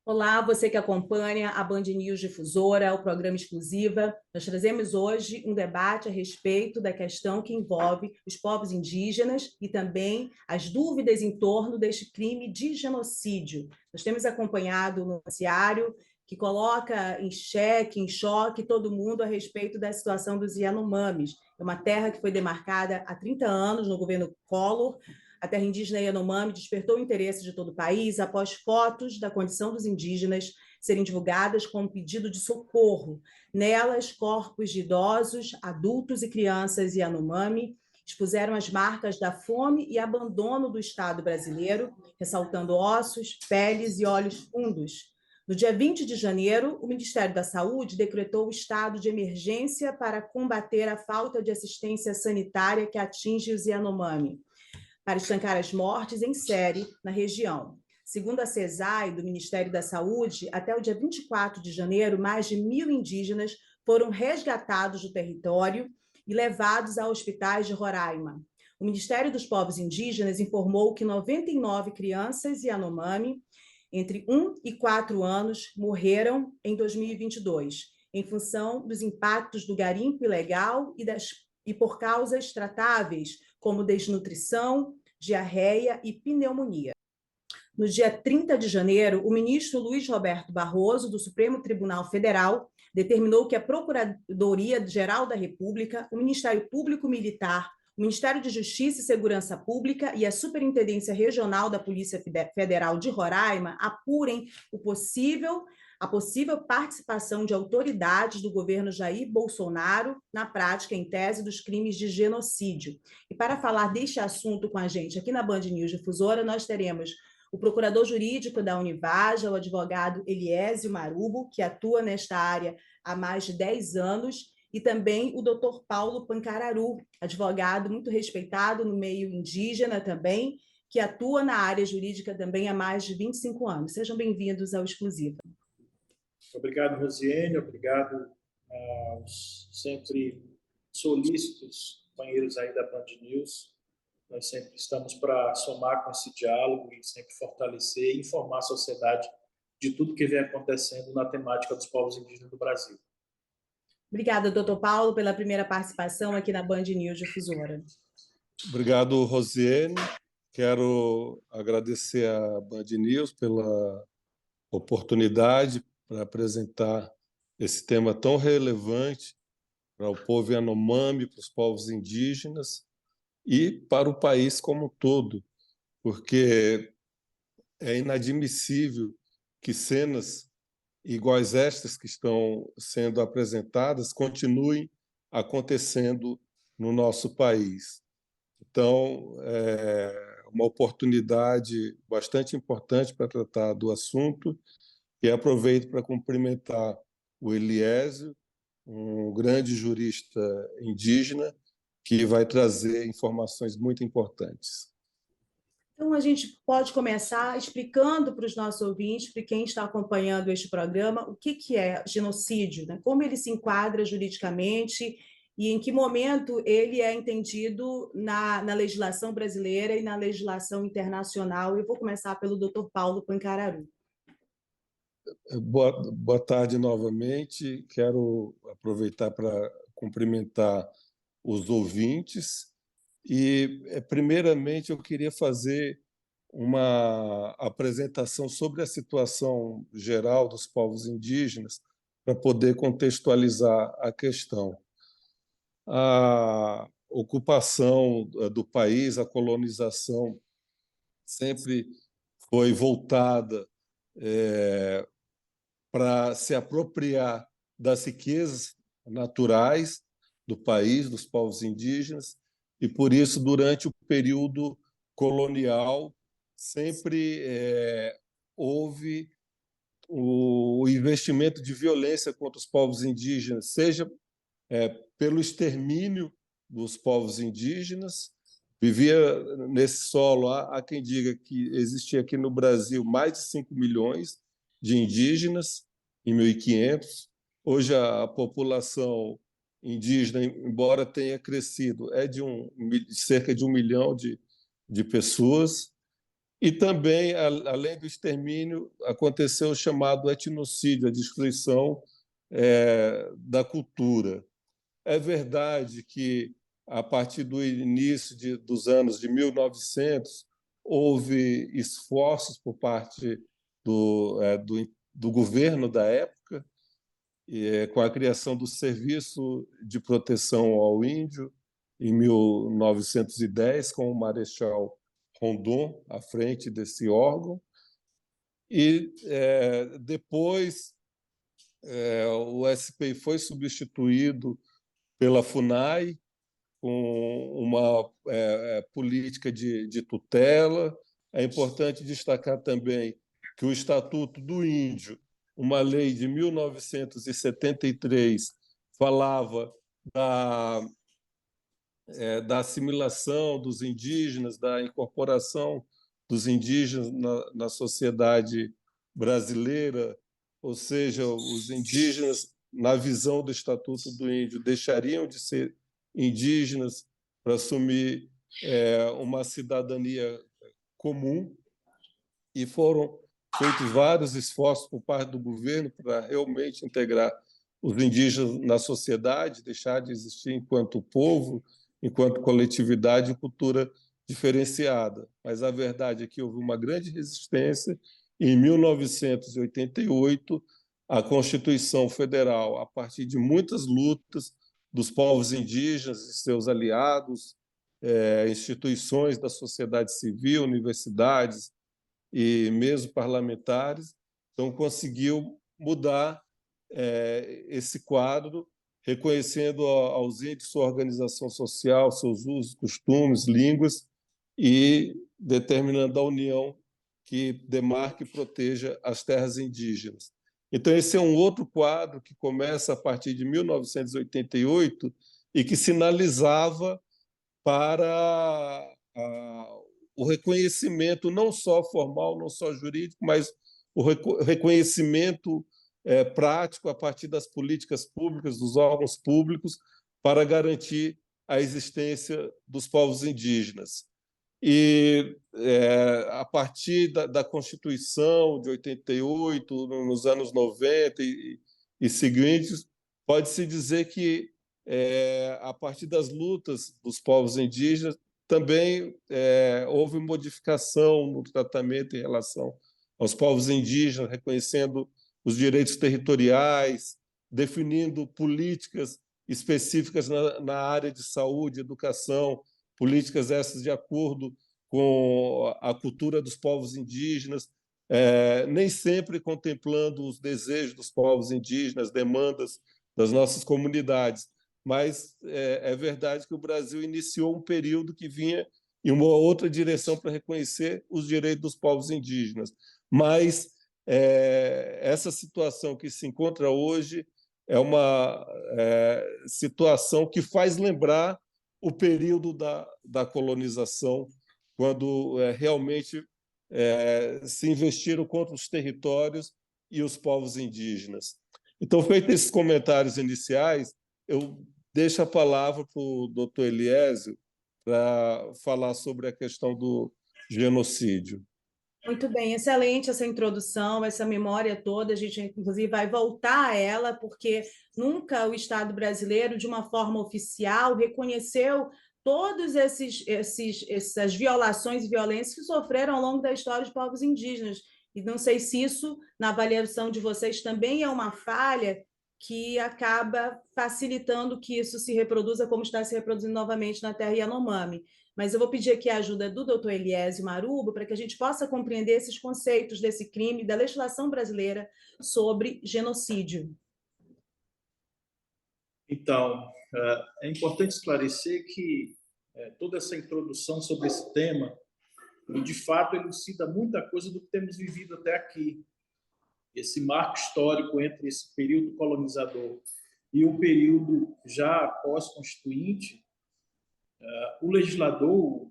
Olá, você que acompanha a Band News Difusora, o programa Exclusiva. Nós trazemos hoje um debate a respeito da questão que envolve os povos indígenas e também as dúvidas em torno deste crime de genocídio. Nós temos acompanhado o noticiário que coloca em xeque, em choque todo mundo a respeito da situação dos Yanomamis. É uma terra que foi demarcada há 30 anos no governo Collor. A terra indígena Yanomami despertou o interesse de todo o país após fotos da condição dos indígenas serem divulgadas como pedido de socorro. Nelas, corpos de idosos, adultos e crianças Yanomami expuseram as marcas da fome e abandono do Estado brasileiro, ressaltando ossos, peles e olhos fundos. No dia 20 de janeiro, o Ministério da Saúde decretou o estado de emergência para combater a falta de assistência sanitária que atinge os Yanomami, para estancar as mortes em série na região. Segundo a CESAI, do Ministério da Saúde, até o dia 24 de janeiro, mais de 1.000 indígenas foram resgatados do território e levados a hospitais de Roraima. O Ministério dos Povos Indígenas informou que 99 crianças Yanomami, entre 1 e 4 anos, morreram em 2022, em função dos impactos do garimpo ilegal e por causas tratáveis, como desnutrição, diarreia e pneumonia. No dia 30 de janeiro, o ministro Luiz Roberto Barroso, do Supremo Tribunal Federal, determinou que a Procuradoria-Geral da República, o Ministério Público Militar, o Ministério de Justiça e Segurança Pública e a Superintendência Regional da Polícia Federal de Roraima apurem a possível participação de autoridades do governo Jair Bolsonaro na prática, em tese, dos crimes de genocídio. E para falar deste assunto com a gente aqui na Band News Difusora, nós teremos o procurador jurídico da Univaja, o advogado Eliésio Marubo, que atua nesta área há mais de 10 anos, e também o doutor Paulo Pancararu, advogado muito respeitado no meio indígena também, que atua na área jurídica também há mais de 25 anos. Sejam bem-vindos ao Exclusiva. Obrigado, Rosiane, obrigado aos sempre solícitos companheiros aí da Band News. Nós sempre estamos para somar com esse diálogo e sempre fortalecer e informar a sociedade de tudo que vem acontecendo na temática dos povos indígenas do Brasil. Obrigada, doutor Paulo, pela primeira participação aqui na Band News Difusora. Obrigado, Rosiane. Quero agradecer à Band News pela oportunidade para apresentar esse tema tão relevante para o povo Yanomami, para os povos indígenas e para o país como um todo, porque é inadmissível que cenas iguais estas que estão sendo apresentadas continuem acontecendo no nosso país. Então, é uma oportunidade bastante importante para tratar do assunto e aproveito para cumprimentar o Eliésio, um grande jurista indígena, que vai trazer informações muito importantes. Então, a gente pode começar explicando para os nossos ouvintes, para quem está acompanhando este programa, o que é genocídio, né? Como ele se enquadra juridicamente e em que momento ele é entendido na legislação brasileira e na legislação internacional. Eu vou começar pelo doutor Paulo Pancararu. Boa tarde novamente. Quero aproveitar para cumprimentar os ouvintes e, primeiramente, eu queria fazer uma apresentação sobre a situação geral dos povos indígenas para poder contextualizar a questão. A ocupação do país, a colonização, sempre foi voltada para se apropriar das riquezas naturais do país, dos povos indígenas, e por isso, durante o período colonial, sempre houve o investimento de violência contra os povos indígenas, seja pelo extermínio dos povos indígenas. Vivia nesse solo, há quem diga que existia aqui no Brasil mais de 5 milhões de indígenas em 1500. Hoje a população indígena, embora tenha crescido, é de cerca de 1 milhão de pessoas. E também, além do extermínio, aconteceu o chamado etnocídio, a destruição da cultura. É verdade que, a partir do início dos anos de 1900, houve esforços por parte do governo da época, com a criação do Serviço de Proteção ao Índio, em 1910, com o Marechal Rondon à frente desse órgão. E depois o SPI foi substituído pela FUNAI, com uma política de tutela. É importante destacar também que o Estatuto do Índio, uma lei de 1973, falava da assimilação dos indígenas, da incorporação dos indígenas na sociedade brasileira, ou seja, os indígenas, na visão do Estatuto do Índio, deixariam de ser indígenas para assumir uma cidadania comum, e foram feitos vários esforços por parte do governo para realmente integrar os indígenas na sociedade, deixar de existir enquanto povo, enquanto coletividade e cultura diferenciada. Mas a verdade é que houve uma grande resistência e, em 1988, a Constituição Federal, a partir de muitas lutas dos povos indígenas e seus aliados, instituições da sociedade civil, universidades e mesmo parlamentares, então conseguiu mudar esse quadro, reconhecendo aos índios sua organização social, seus usos, costumes, línguas, e determinando a união que demarque e proteja as terras indígenas. Então, esse é um outro quadro que começa a partir de 1988 e que sinalizava para o reconhecimento não só formal, não só jurídico, mas o reconhecimento prático a partir das políticas públicas, dos órgãos públicos, para garantir a existência dos povos indígenas. E, a partir da Constituição de 88, nos anos 90 e seguintes, pode-se dizer que, a partir das lutas dos povos indígenas, também houve modificação no tratamento em relação aos povos indígenas, reconhecendo os direitos territoriais, definindo políticas específicas na área de saúde, educação, políticas essas de acordo com a cultura dos povos indígenas, nem sempre contemplando os desejos dos povos indígenas, demandas das nossas comunidades. Mas é verdade que o Brasil iniciou um período que vinha em uma outra direção para reconhecer os direitos dos povos indígenas. Mas essa situação que se encontra hoje é uma situação que faz lembrar o período da colonização, quando realmente se investiram contra os territórios e os povos indígenas. Então, feitos esses comentários iniciais, eu deixo a palavra para o doutor Eliésio para falar sobre a questão do genocídio. Muito bem, excelente essa introdução, essa memória toda. A gente, inclusive, vai voltar a ela, porque nunca o Estado brasileiro, de uma forma oficial, reconheceu todas essas violações e violências que sofreram ao longo da história de povos indígenas. E não sei se isso, na avaliação de vocês, também é uma falha que acaba facilitando que isso se reproduza como está se reproduzindo novamente na terra Yanomami. Mas eu vou pedir aqui a ajuda do doutor Eliésio Marubo para que a gente possa compreender esses conceitos desse crime, da legislação brasileira sobre genocídio. Então, é importante esclarecer que toda essa introdução sobre esse tema, de fato, elucida muita coisa do que temos vivido até aqui. Esse marco histórico entre esse período colonizador e o período já pós-constituinte, o legislador,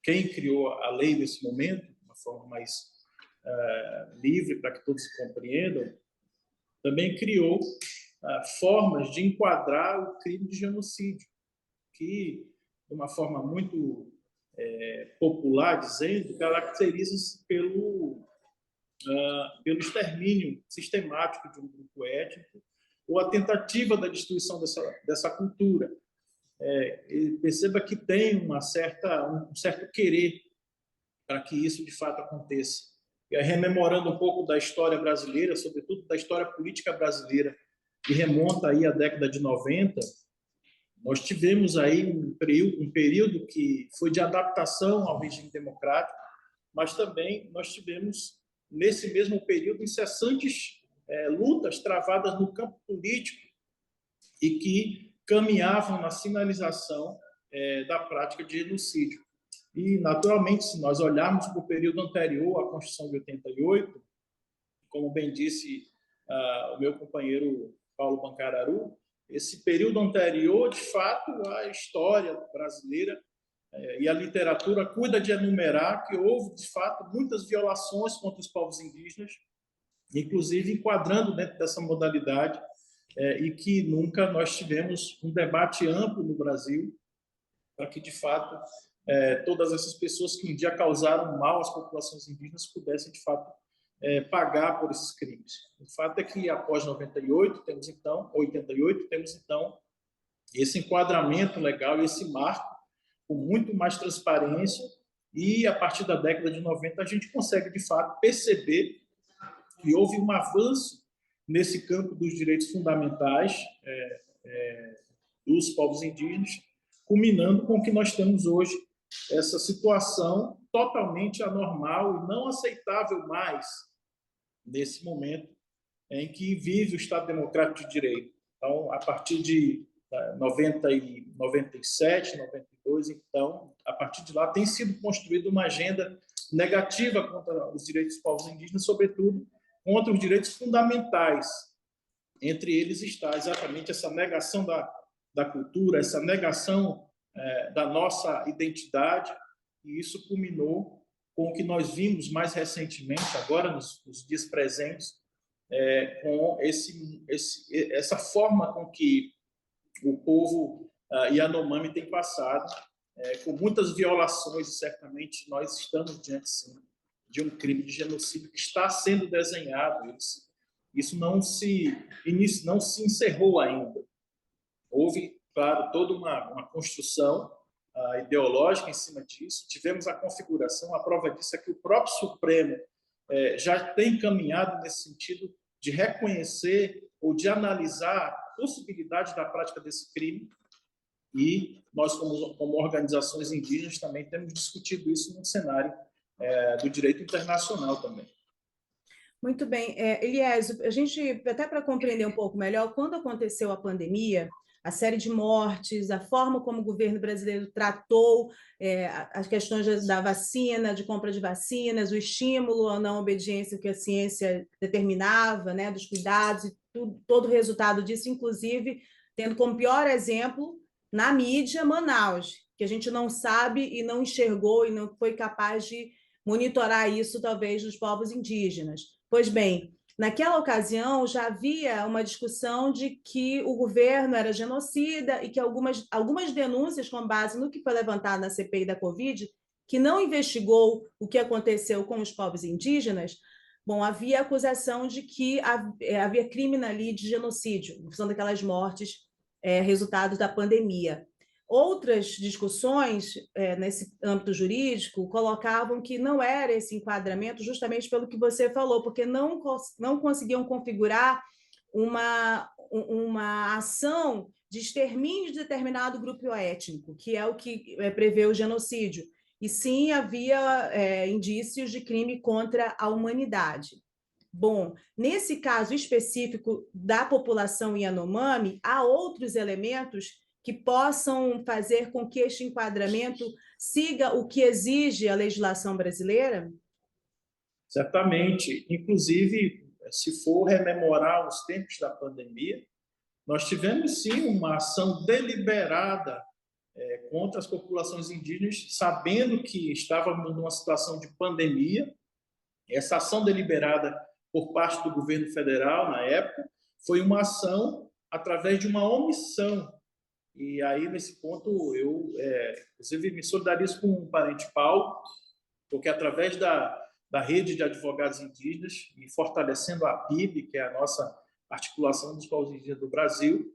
quem criou a lei nesse momento, de uma forma mais livre para que todos se compreendam, também criou formas de enquadrar o crime de genocídio, que, de uma forma muito popular, dizendo, caracteriza-se pelo extermínio sistemático de um grupo étnico ou a tentativa da destruição dessa cultura. Perceba que tem um certo querer para que isso, de fato, aconteça. E aí, rememorando um pouco da história brasileira, sobretudo da história política brasileira, que remonta aí à década de 90, nós tivemos aí um período que foi de adaptação ao regime democrático, mas também nós tivemos, nesse mesmo período, incessantes lutas travadas no campo político e que caminhavam na sinalização da prática de genocídio. E, naturalmente, se nós olharmos para o período anterior à Constituição de 88, como bem disse o meu companheiro Paulo Bancararu, esse período anterior, de fato, a história brasileira e a literatura cuida de enumerar que houve, de fato, muitas violações contra os povos indígenas, inclusive enquadrando dentro dessa modalidade, e que nunca nós tivemos um debate amplo no Brasil para que, de fato, todas essas pessoas que um dia causaram mal às populações indígenas pudessem, de fato, pagar por esses crimes. O fato é que, após 88, temos então esse enquadramento legal e esse marco com muito mais transparência, e a partir da década de 90 a gente consegue, de fato, perceber que houve um avanço nesse campo dos direitos fundamentais dos povos indígenas, culminando com o que nós temos hoje, essa situação totalmente anormal e não aceitável mais nesse momento em que vive o Estado Democrático de Direito. Então, a partir de 97, 92, então, a partir de lá tem sido construída uma agenda negativa contra os direitos dos povos indígenas, sobretudo contra os direitos fundamentais. Entre eles está exatamente essa negação da cultura, essa negação da nossa identidade, e isso culminou com o que nós vimos mais recentemente, agora nos dias presentes, com essa forma com que o povo Yanomami tem passado, com muitas violações, e certamente nós estamos diante, sim, de um crime de genocídio que está sendo desenhado. Isso não se encerrou ainda. Houve, claro, toda uma construção ideológica em cima disso. Tivemos a configuração, a prova disso é que o próprio Supremo já tem caminhado nesse sentido de reconhecer ou de analisar a possibilidade da prática desse crime, e nós, como organizações indígenas, também temos discutido isso no cenário do direito internacional também. Muito bem. Eliésio, a gente, até para compreender um pouco melhor, quando aconteceu a pandemia, a série de mortes, a forma como o governo brasileiro tratou as questões da vacina, de compra de vacinas, o estímulo à não obediência que a ciência determinava, né, dos cuidados e todo o resultado disso, inclusive tendo como pior exemplo na mídia Manaus, que a gente não sabe e não enxergou e não foi capaz de monitorar isso, talvez, dos povos indígenas. Pois bem, naquela ocasião já havia uma discussão de que o governo era genocida e que algumas denúncias com base no que foi levantado na CPI da Covid, que não investigou o que aconteceu com os povos indígenas, havia acusação de que havia crime ali de genocídio, em função daquelas mortes resultado da pandemia. Outras discussões nesse âmbito jurídico colocavam que não era esse enquadramento justamente pelo que você falou, porque não conseguiam configurar uma ação de extermínio de determinado grupo étnico, que é o que prevê o genocídio, e sim havia indícios de crime contra a humanidade. Bom, nesse caso específico da população Yanomami, há outros elementos que possam fazer com que este enquadramento siga o que exige a legislação brasileira? Certamente. Inclusive, se for rememorar os tempos da pandemia, nós tivemos, sim, uma ação deliberada contra as populações indígenas, sabendo que estávamos numa situação de pandemia. Essa ação deliberada por parte do governo federal, na época, foi uma ação através de uma omissão E aí, nesse ponto, eu, inclusive, me solidarizo com o parente Paulo, porque através da rede de advogados indígenas e fortalecendo a PIB, que é a nossa articulação dos povos indígenas do Brasil,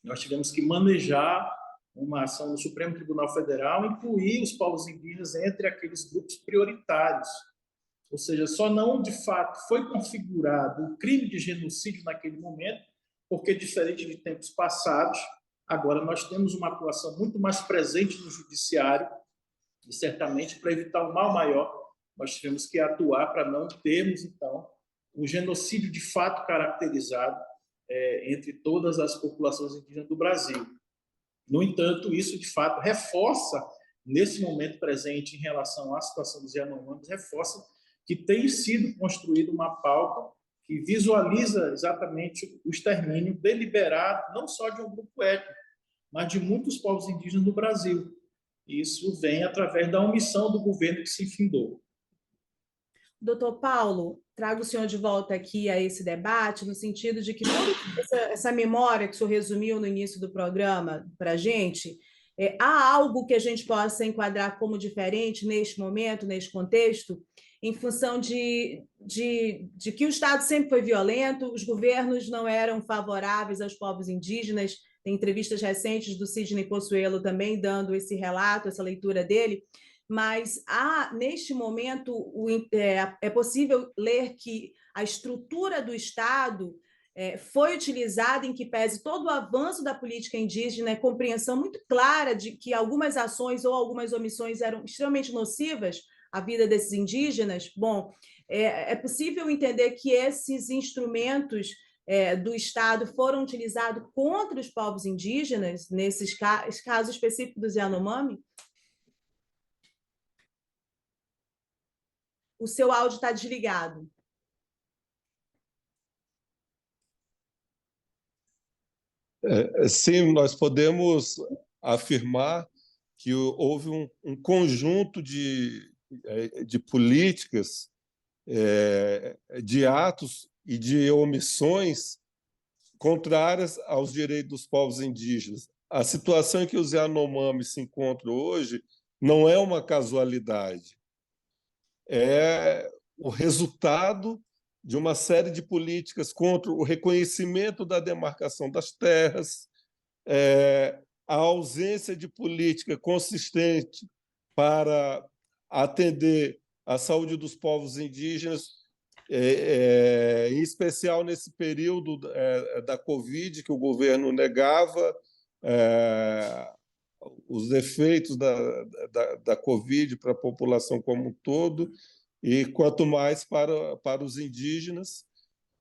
nós tivemos que manejar uma ação no Supremo Tribunal Federal, incluir os povos indígenas entre aqueles grupos prioritários. Ou seja, só não, de fato, foi configurado o crime de genocídio naquele momento, porque, diferente de tempos passados, agora nós temos uma atuação muito mais presente no judiciário e, certamente, para evitar um mal maior, nós tivemos que atuar para não termos, então, um genocídio de fato caracterizado entre todas as populações indígenas do Brasil. No entanto, isso, de fato, reforça, nesse momento presente, em relação à situação dos Yanomamis, reforça que tem sido construída uma pauta que visualiza exatamente o extermínio deliberado, não só de um grupo étnico, mas de muitos povos indígenas do Brasil. Isso vem através da omissão do governo que se findou. Doutor Paulo, trago o senhor de volta aqui a esse debate, no sentido de que toda essa memória que o senhor resumiu no início do programa para a gente, há algo que a gente possa enquadrar como diferente neste momento, neste contexto, em função de que o Estado sempre foi violento, os governos não eram favoráveis aos povos indígenas. Tem entrevistas recentes do Sidney Pozuelo também dando esse relato, essa leitura dele. Mas neste momento é possível ler que a estrutura do Estado foi utilizada, em que pese todo o avanço da política indígena, compreensão muito clara de que algumas ações ou algumas omissões eram extremamente nocivas à vida desses indígenas. Bom, é possível entender que esses instrumentos do Estado foram utilizados contra os povos indígenas, nesses casos específicos dos Yanomami? O seu áudio está desligado. Sim, nós podemos afirmar que houve um conjunto de políticas, de atos e de omissões contrárias aos direitos dos povos indígenas. A situação em que os Yanomami se encontram hoje não é uma casualidade. É o resultado de uma série de políticas contra o reconhecimento da demarcação das terras, a ausência de política consistente para atender à saúde dos povos indígenas, em especial nesse período da Covid, que o governo negava os efeitos da Covid para a população como um todo, e quanto mais para os indígenas,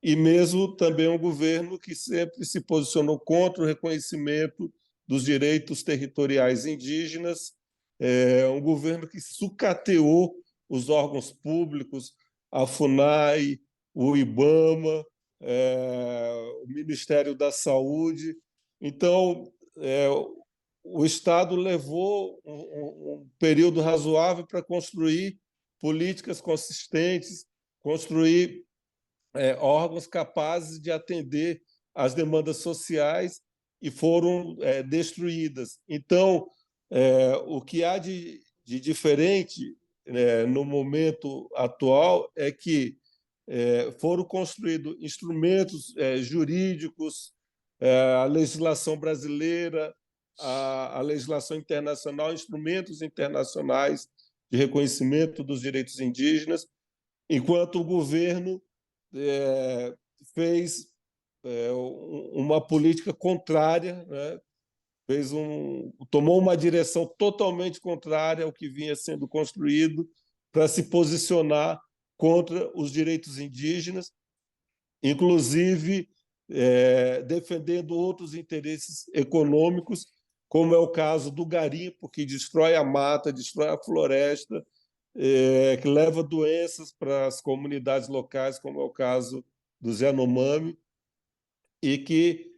e mesmo também um governo que sempre se posicionou contra o reconhecimento dos direitos territoriais indígenas, um governo que sucateou os órgãos públicos, a FUNAI, o IBAMA, o Ministério da Saúde. Então, o Estado levou um período razoável para construir políticas consistentes, construir órgãos capazes de atender às demandas sociais, e foram destruídas. Então, o que há de diferente no momento atual é que foram construídos instrumentos jurídicos, a legislação brasileira, a legislação internacional, instrumentos internacionais de reconhecimento dos direitos indígenas, enquanto o governo fez uma política contrária, né? Tomou uma direção totalmente contrária ao que vinha sendo construído para se posicionar contra os direitos indígenas, inclusive defendendo outros interesses econômicos, como é o caso do garimpo, que destrói a mata, destrói a floresta, que leva doenças para as comunidades locais, como é o caso dos Yanomami, e que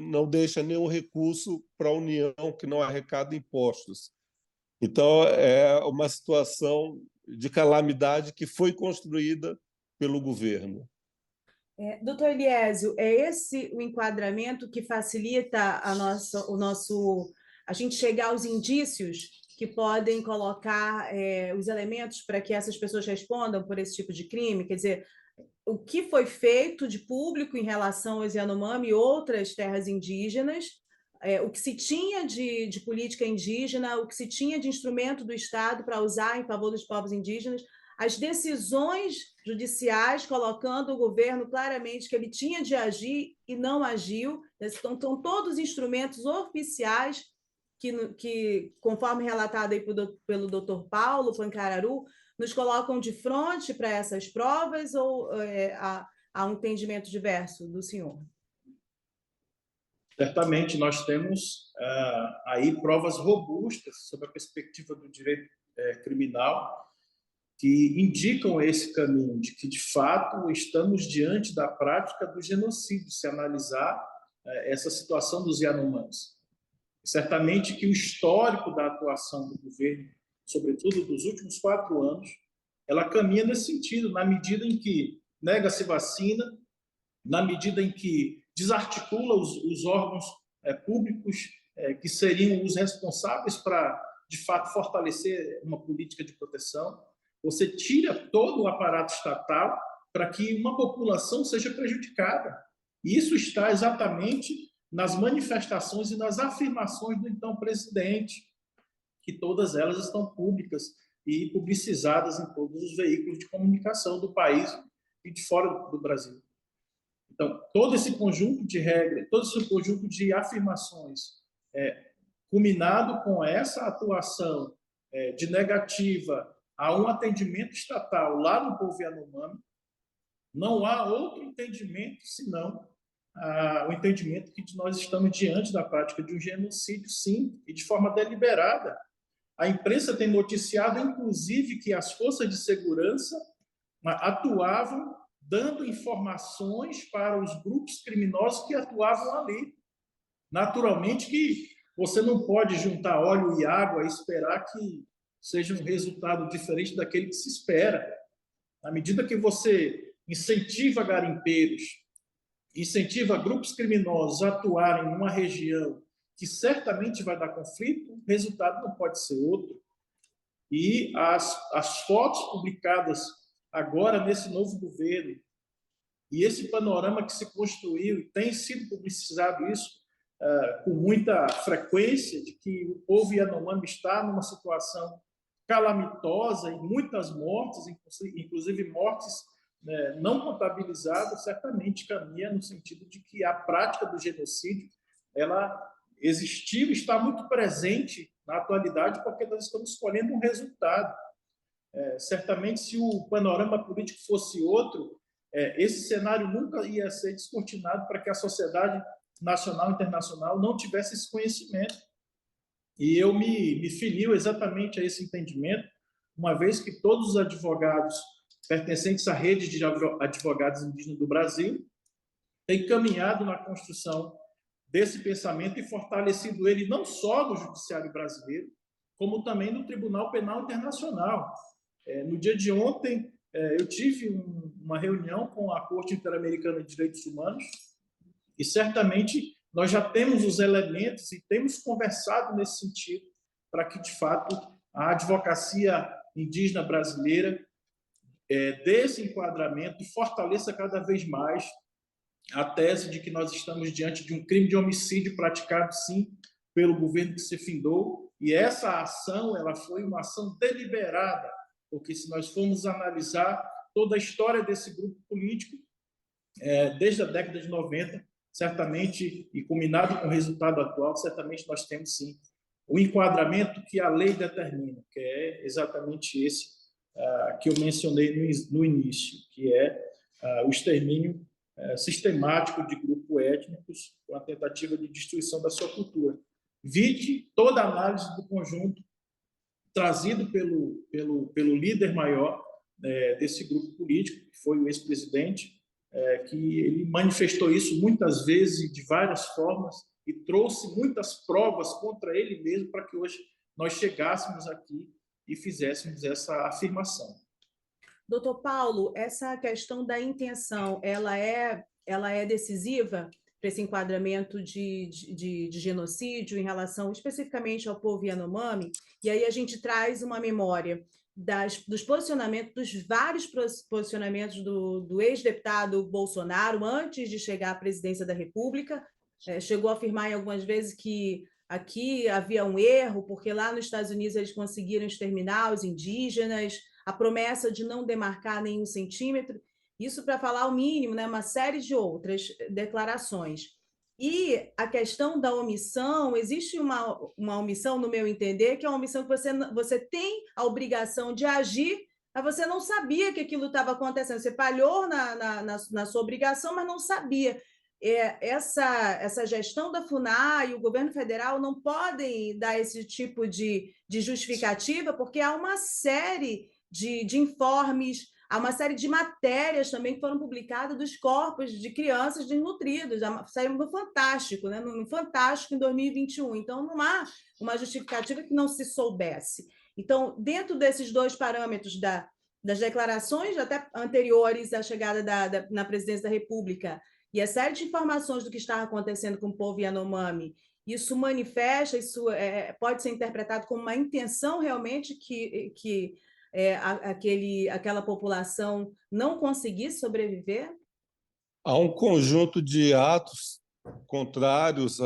não deixa nenhum recurso para a União, que não arrecada impostos. Então, é uma situação de calamidade que foi construída pelo governo. Doutor Eliésio, é esse o enquadramento que facilita a gente chegar aos indícios que podem colocar os elementos para que essas pessoas respondam por esse tipo de crime? Quer dizer, o que foi feito de público em relação aos Yanomami e outras terras indígenas, o que se tinha de política indígena, o que se tinha de instrumento do Estado para usar em favor dos povos indígenas, as decisões judiciais colocando o governo claramente que ele tinha de agir e não agiu. Estão todos instrumentos oficiais que conforme relatado aí pelo doutor Paulo Pancararu, nos colocam de frente para essas provas ou há um entendimento diverso do senhor? Certamente nós temos aí provas robustas sobre a perspectiva do direito criminal que indicam esse caminho, de que, de fato, estamos diante da prática do genocídio, se analisar essa situação dos Yanomamis. Certamente que o histórico da atuação do governo, sobretudo dos últimos 4 anos, ela caminha nesse sentido, na medida em que nega-se vacina, na medida em que desarticula os órgãos públicos que seriam os responsáveis para, de fato, fortalecer uma política de proteção. Você tira todo o aparato estatal para que uma população seja prejudicada. E isso está exatamente nas manifestações e nas afirmações do então presidente, que todas elas estão públicas e publicizadas em todos os veículos de comunicação do país e de fora do Brasil. Então, todo esse conjunto de regras, todo esse conjunto de afirmações, culminado com essa atuação de negativa a um atendimento estatal lá no povo Yanomami, não há outro entendimento senão o entendimento que nós estamos diante da prática de um genocídio, sim, e de forma deliberada. A imprensa tem noticiado, inclusive, que as forças de segurança atuavam dando informações para os grupos criminosos que atuavam ali. Naturalmente que você não pode juntar óleo e água e esperar que seja um resultado diferente daquele que se espera. À medida que você incentiva garimpeiros, incentiva grupos criminosos a atuarem numa região que certamente vai dar conflito, o resultado não pode ser outro. E as fotos publicadas agora nesse novo governo e esse panorama que se construiu e tem sido publicizado isso com muita frequência, de que o povo Yanomami está numa situação calamitosa e muitas mortes, inclusive mortes não contabilizadas, certamente caminha no sentido de que a prática do genocídio ela existiu e está muito presente na atualidade, porque nós estamos escolhendo um resultado. Certamente, se o panorama político fosse outro, esse cenário nunca ia ser descortinado para que a sociedade nacional e internacional não tivesse esse conhecimento. E eu me filio exatamente a esse entendimento, uma vez que todos os advogados pertencentes à rede de advogados indígenas do Brasil têm caminhado na construção desse pensamento e fortalecido ele não só no judiciário brasileiro, como também no Tribunal Penal Internacional. No dia de ontem, eu tive uma reunião com a Corte Interamericana de Direitos Humanos e certamente nós já temos os elementos e temos conversado nesse sentido para que, de fato, a advocacia indígena brasileira dê esse enquadramento e fortaleça cada vez mais a tese de que nós estamos diante de um crime de homicídio praticado, sim, pelo governo que se findou, e essa ação ela foi uma ação deliberada, porque se nós formos analisar toda a história desse grupo político, desde a década de 90, certamente, e combinado com o resultado atual, certamente nós temos, sim, o enquadramento que a lei determina, que é exatamente esse que eu mencionei no início, que é o extermínio sistemático de grupos étnicos com a tentativa de destruição da sua cultura. Vide toda a análise do conjunto trazido pelo líder maior desse grupo político, que foi o ex-presidente, que ele manifestou isso muitas vezes e de várias formas e trouxe muitas provas contra ele mesmo para que hoje nós chegássemos aqui e fizéssemos essa afirmação. Doutor Paulo, essa questão da intenção, ela é decisiva para esse enquadramento de genocídio em relação especificamente ao povo Yanomami? E aí a gente traz uma memória dos posicionamentos, dos vários posicionamentos do ex-deputado Bolsonaro antes de chegar à presidência da República. Chegou a afirmar em algumas vezes que aqui havia um erro, porque lá nos Estados Unidos eles conseguiram exterminar os indígenas, a promessa de não demarcar nenhum centímetro, isso para falar o mínimo, né? Uma série de outras declarações. E a questão da omissão, existe uma omissão, no meu entender, que é uma omissão que você tem a obrigação de agir, mas você não sabia que aquilo estava acontecendo. Você falhou na sua obrigação, mas não sabia. Essa gestão da FUNAI e o governo federal não podem dar esse tipo de justificativa, porque há uma série de informes, há uma série de matérias também que foram publicadas dos corpos de crianças desnutridas, saiu no Fantástico, né? No Fantástico em 2021. Então, não há uma justificativa que não se soubesse. Então, dentro desses dois parâmetros das declarações até anteriores à chegada na presidência da República e a série de informações do que está acontecendo com o povo Yanomami, isso manifesta, isso pode ser interpretado como uma intenção realmente que aquela população não conseguisse sobreviver? Há um conjunto de atos contrários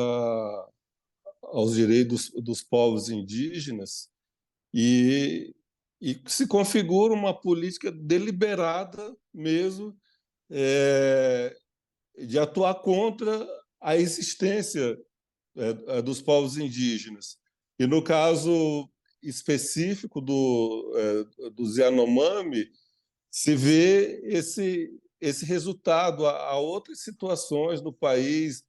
aos direitos dos povos indígenas e se configura uma política deliberada mesmo de atuar contra a existência dos povos indígenas. E no caso específico dos Yanomami, se vê esse resultado. Há outras situações no país,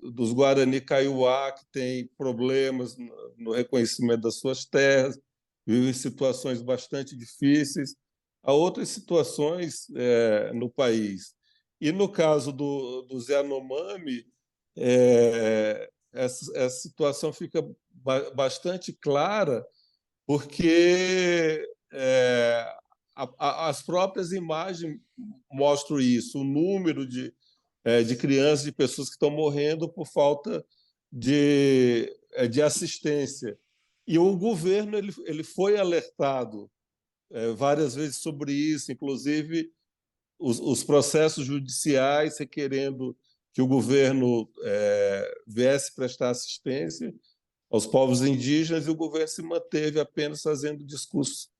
dos Guarani Kaiowá, que têm problemas no reconhecimento das suas terras, vivem situações bastante difíceis. Há outras situações no país. E no caso dos Yanomami, essa situação fica bastante clara, porque as próprias imagens mostram isso, o número de crianças, de pessoas que estão morrendo por falta de assistência. E o governo ele foi alertado várias vezes sobre isso, inclusive os processos judiciais requerendo que o governo viesse prestar assistência aos povos indígenas, e o governo se manteve apenas fazendo discursos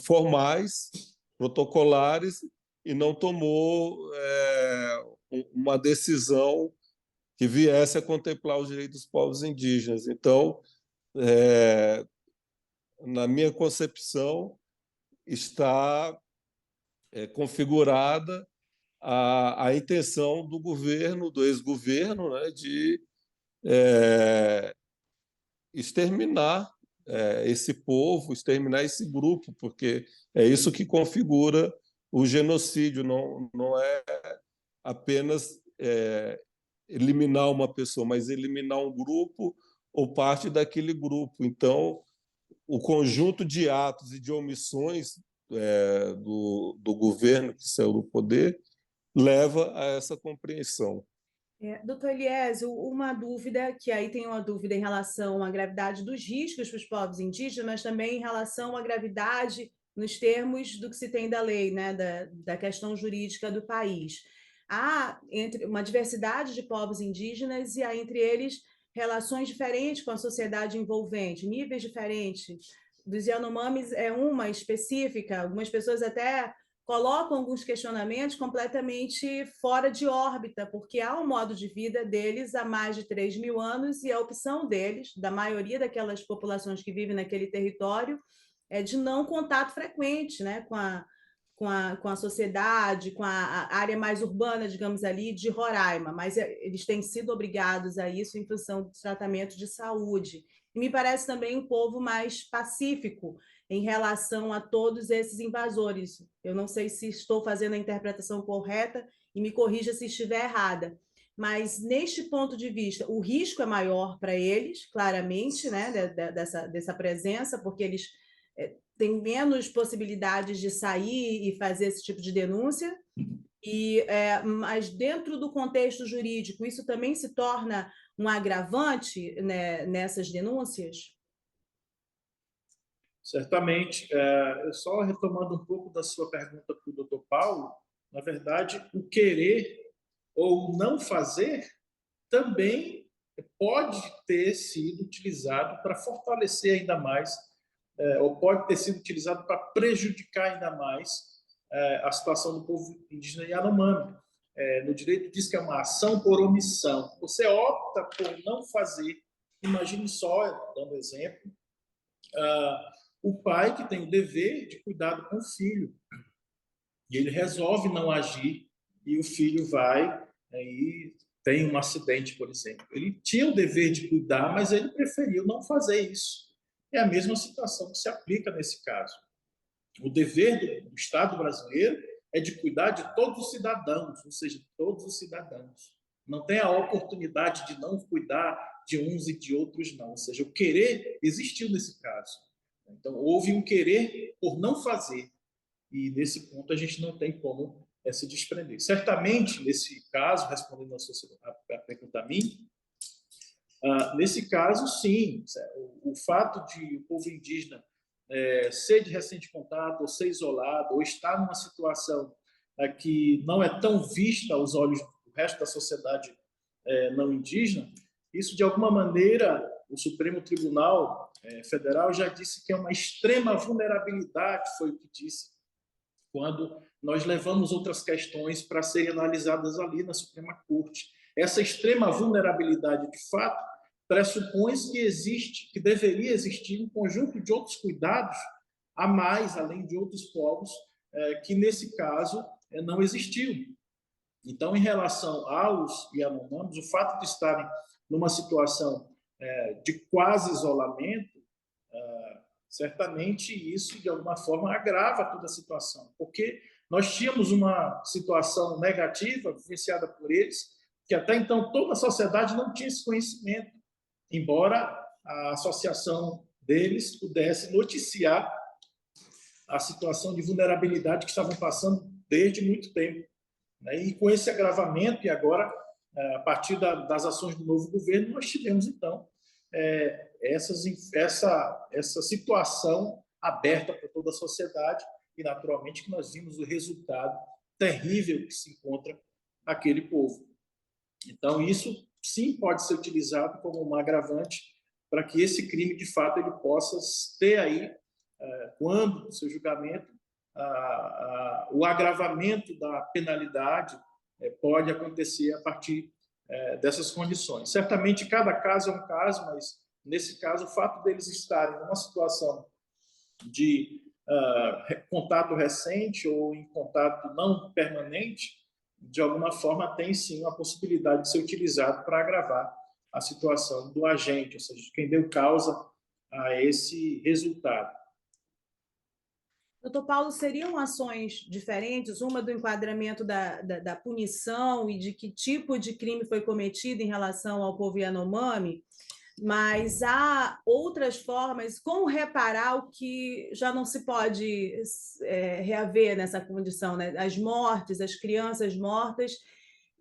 formais, protocolares, e não tomou uma decisão que viesse a contemplar os direitos dos povos indígenas. Então, na minha concepção, está configurada a intenção do governo, do ex-governo, né, de exterminar esse povo, exterminar esse grupo, porque é isso que configura o genocídio, não é apenas eliminar uma pessoa, mas eliminar um grupo ou parte daquele grupo. Então, o conjunto de atos e de omissões do governo que saiu do poder leva a essa compreensão. Doutor Eliésio, uma dúvida, que aí tem uma dúvida em relação à gravidade dos riscos para os povos indígenas, mas também em relação à gravidade nos termos do que se tem da lei, né, da questão jurídica do país. Há uma diversidade de povos indígenas e há entre eles relações diferentes com a sociedade envolvente, níveis diferentes. Dos Yanomamis é uma específica, algumas pessoas até colocam alguns questionamentos completamente fora de órbita, porque há um modo de vida deles há mais de 3.000 anos e a opção deles, da maioria daquelas populações que vivem naquele território, é de não contato frequente, né, com a sociedade, com a área mais urbana, digamos ali, de Roraima, mas eles têm sido obrigados a isso em função do tratamento de saúde. E me parece também um povo mais pacífico em relação a todos esses invasores. Eu não sei se estou fazendo a interpretação correta e me corrija se estiver errada, mas neste ponto de vista, o risco é maior para eles, claramente, né, dessa presença, porque eles tem menos possibilidades de sair e fazer esse tipo de denúncia, mas dentro do contexto jurídico, isso também se torna um agravante, né, nessas denúncias? Certamente. Só retomando um pouco da sua pergunta para o doutor Paulo, na verdade, o querer ou não fazer também pode ter sido utilizado para fortalecer ainda mais, ou pode ter sido utilizado para prejudicar ainda mais a situação do povo indígena Yanomami. No direito diz que é uma ação por omissão. Você opta por não fazer. Imagine só, dando exemplo, o pai que tem o dever de cuidado com o filho. E ele resolve não agir e o filho vai e tem um acidente, por exemplo. Ele tinha o dever de cuidar, mas ele preferiu não fazer isso. É a mesma situação que se aplica nesse caso. O dever do Estado brasileiro é de cuidar de todos os cidadãos, ou seja, todos os cidadãos. Não tem a oportunidade de não cuidar de uns e de outros, não. Ou seja, o querer existiu nesse caso. Então, houve um querer por não fazer. E, nesse ponto, a gente não tem como se desprender. Certamente, nesse caso, respondendo a pergunta a mim, nesse caso, sim, o fato de o povo indígena ser de recente contato, ou ser isolado, ou estar numa situação que não é tão vista aos olhos do resto da sociedade não indígena, isso, de alguma maneira, o Supremo Tribunal Federal já disse que é uma extrema vulnerabilidade, foi o que disse, quando nós levamos outras questões para serem analisadas ali na Suprema Corte. Essa extrema vulnerabilidade, de fato, pressupõe que existe, que deveria existir um conjunto de outros cuidados a mais, além de outros povos, que nesse caso não existiu. Então, em relação aos Yanomamis, o fato de estarem numa situação de quase isolamento, certamente isso, de alguma forma, agrava toda a situação, porque nós tínhamos uma situação negativa vivenciada por eles, que até então toda a sociedade não tinha esse conhecimento, embora a associação deles pudesse noticiar a situação de vulnerabilidade que estavam passando desde muito tempo. E com esse agravamento, e agora, a partir das ações do novo governo, nós tivemos, então, essa situação aberta para toda a sociedade e, naturalmente, que nós vimos o resultado terrível que se encontra aquele povo. Então, isso sim pode ser utilizado como um agravante para que esse crime, de fato, ele possa ter aí, quando no seu julgamento, o agravamento da penalidade pode acontecer a partir dessas condições. Certamente, cada caso é um caso, mas, nesse caso, o fato deles estarem numa situação de contato recente ou em contato não permanente, de alguma forma, tem sim a possibilidade de ser utilizado para agravar a situação do agente, ou seja, de quem deu causa a esse resultado. Doutor Paulo, seriam ações diferentes, uma do enquadramento da punição e de que tipo de crime foi cometido em relação ao povo Yanomami, mas há outras formas, como reparar o que já não se pode reaver nessa condição, né? As mortes, as crianças mortas,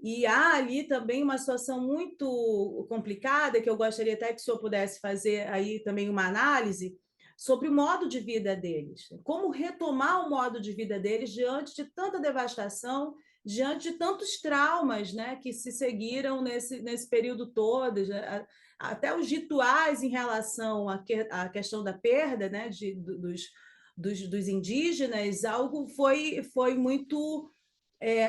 e há ali também uma situação muito complicada, que eu gostaria até que o senhor pudesse fazer aí também uma análise, sobre o modo de vida deles. Como retomar o modo de vida deles diante de tanta devastação, diante de tantos traumas, né, que se seguiram nesse período todo, até os rituais em relação à questão da perda, né, dos indígenas, algo foi muito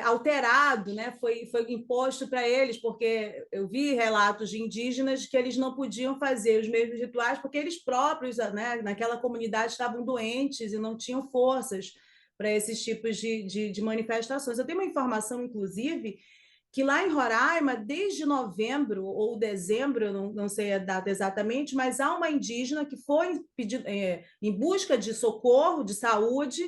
alterado, né? Foi imposto para eles, porque eu vi relatos de indígenas que eles não podiam fazer os mesmos rituais porque eles próprios, né, naquela comunidade, estavam doentes e não tinham forças para esses tipos de manifestações. Eu tenho uma informação, inclusive, que lá em Roraima, desde novembro ou dezembro, eu não sei a data exatamente, mas há uma indígena que foi em busca de socorro, de saúde,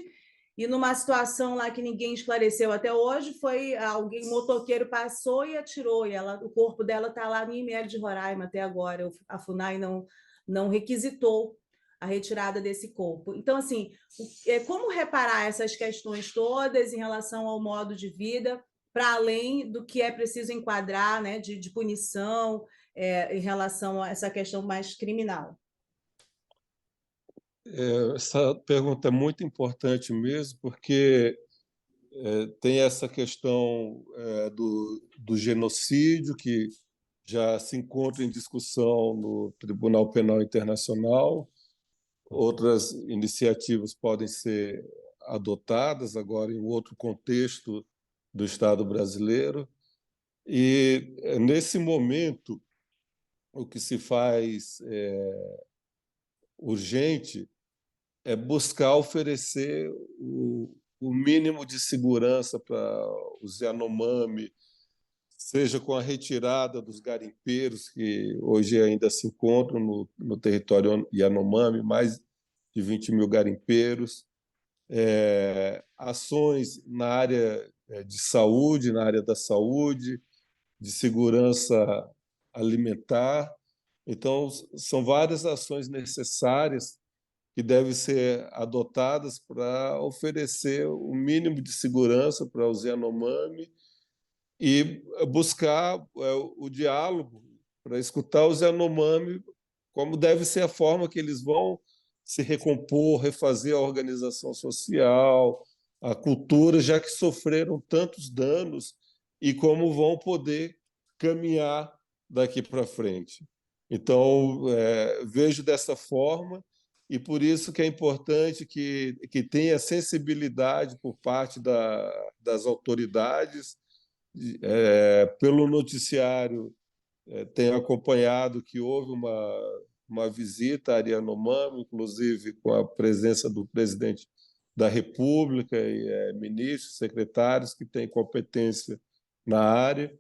e numa situação lá que ninguém esclareceu até hoje, foi alguém, um motoqueiro passou e atirou, e o corpo dela está lá no IML de Roraima até agora. A FUNAI não requisitou a retirada desse corpo. Então, assim, como reparar essas questões todas em relação ao modo de vida, para além do que é preciso enquadrar, né, de punição em relação a essa questão mais criminal? Essa pergunta é muito importante mesmo, porque tem essa questão do genocídio, que já se encontra em discussão no Tribunal Penal Internacional. Outras iniciativas podem ser adotadas agora em outro contexto do Estado brasileiro. E, nesse momento, o que se faz urgente é buscar oferecer o mínimo de segurança para os Yanomami, seja com a retirada dos garimpeiros, que hoje ainda se encontram no território Yanomami, mais de 20 mil garimpeiros, ações na área de saúde, na área da saúde, de segurança alimentar. Então, são várias ações necessárias que devem ser adotadas para oferecer o mínimo de segurança para os Yanomami e buscar o diálogo para escutar os Yanomami, como deve ser a forma que eles vão se recompor, refazer a organização social, a cultura, já que sofreram tantos danos, e como vão poder caminhar daqui para frente. Então, vejo dessa forma, e por isso que é importante que tenha sensibilidade por parte das autoridades. Pelo noticiário, tenho acompanhado que houve uma visita a Yanomami, inclusive com a presença do presidente da República e ministros, secretários que têm competência na área.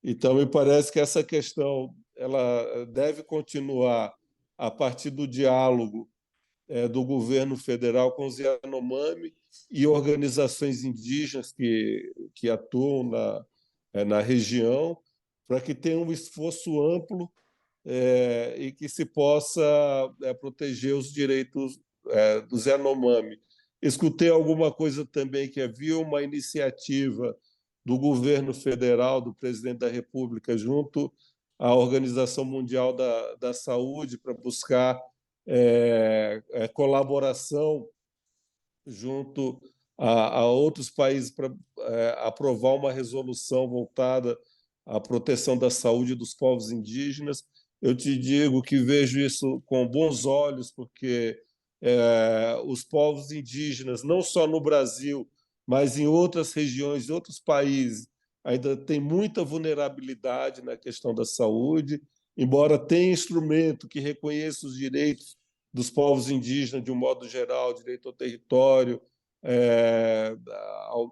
Então, me parece que essa questão ela deve continuar a partir do diálogo do governo federal com os Yanomami e organizações indígenas que atuam na região, para que tenha um esforço amplo e que se possa proteger os direitos dos Yanomami. Escutei alguma coisa também que havia uma iniciativa do governo federal, do presidente da República, junto à Organização Mundial da Saúde, para buscar colaboração junto a outros países para aprovar uma resolução voltada à proteção da saúde dos povos indígenas. Eu te digo que vejo isso com bons olhos, porque os povos indígenas, não só no Brasil, mas em outras regiões, em outros países, ainda tem muita vulnerabilidade na questão da saúde, embora tenha instrumento que reconheça os direitos dos povos indígenas de um modo geral, direito ao território,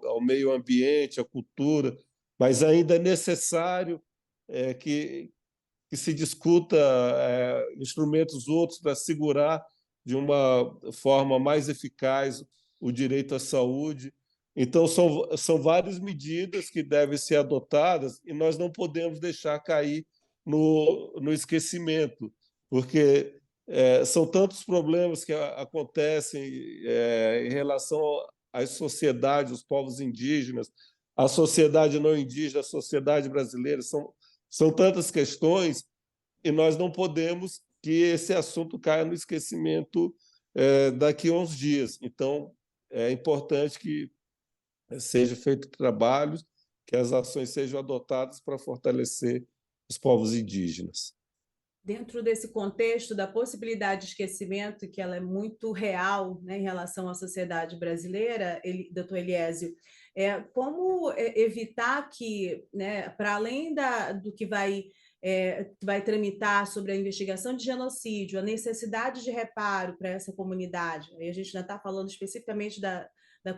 ao meio ambiente, à cultura, mas ainda é necessário que se discuta instrumentos outros para assegurar de uma forma mais eficaz o direito à saúde. Então, são várias medidas que devem ser adotadas e nós não podemos deixar cair no esquecimento, porque são tantos problemas que acontecem em relação às sociedades, os povos indígenas, a sociedade não indígena, a sociedade brasileira, são tantas questões e nós não podemos que esse assunto caia no esquecimento daqui a uns dias. Então, é importante que seja feito trabalhos, que as ações sejam adotadas para fortalecer os povos indígenas. Dentro desse contexto da possibilidade de esquecimento, que ela é muito real, né, em relação à sociedade brasileira, doutor Eliésio, como evitar que, né, para além do que vai tramitar sobre a investigação de genocídio, a necessidade de reparo para essa comunidade, aí a gente ainda está falando especificamente da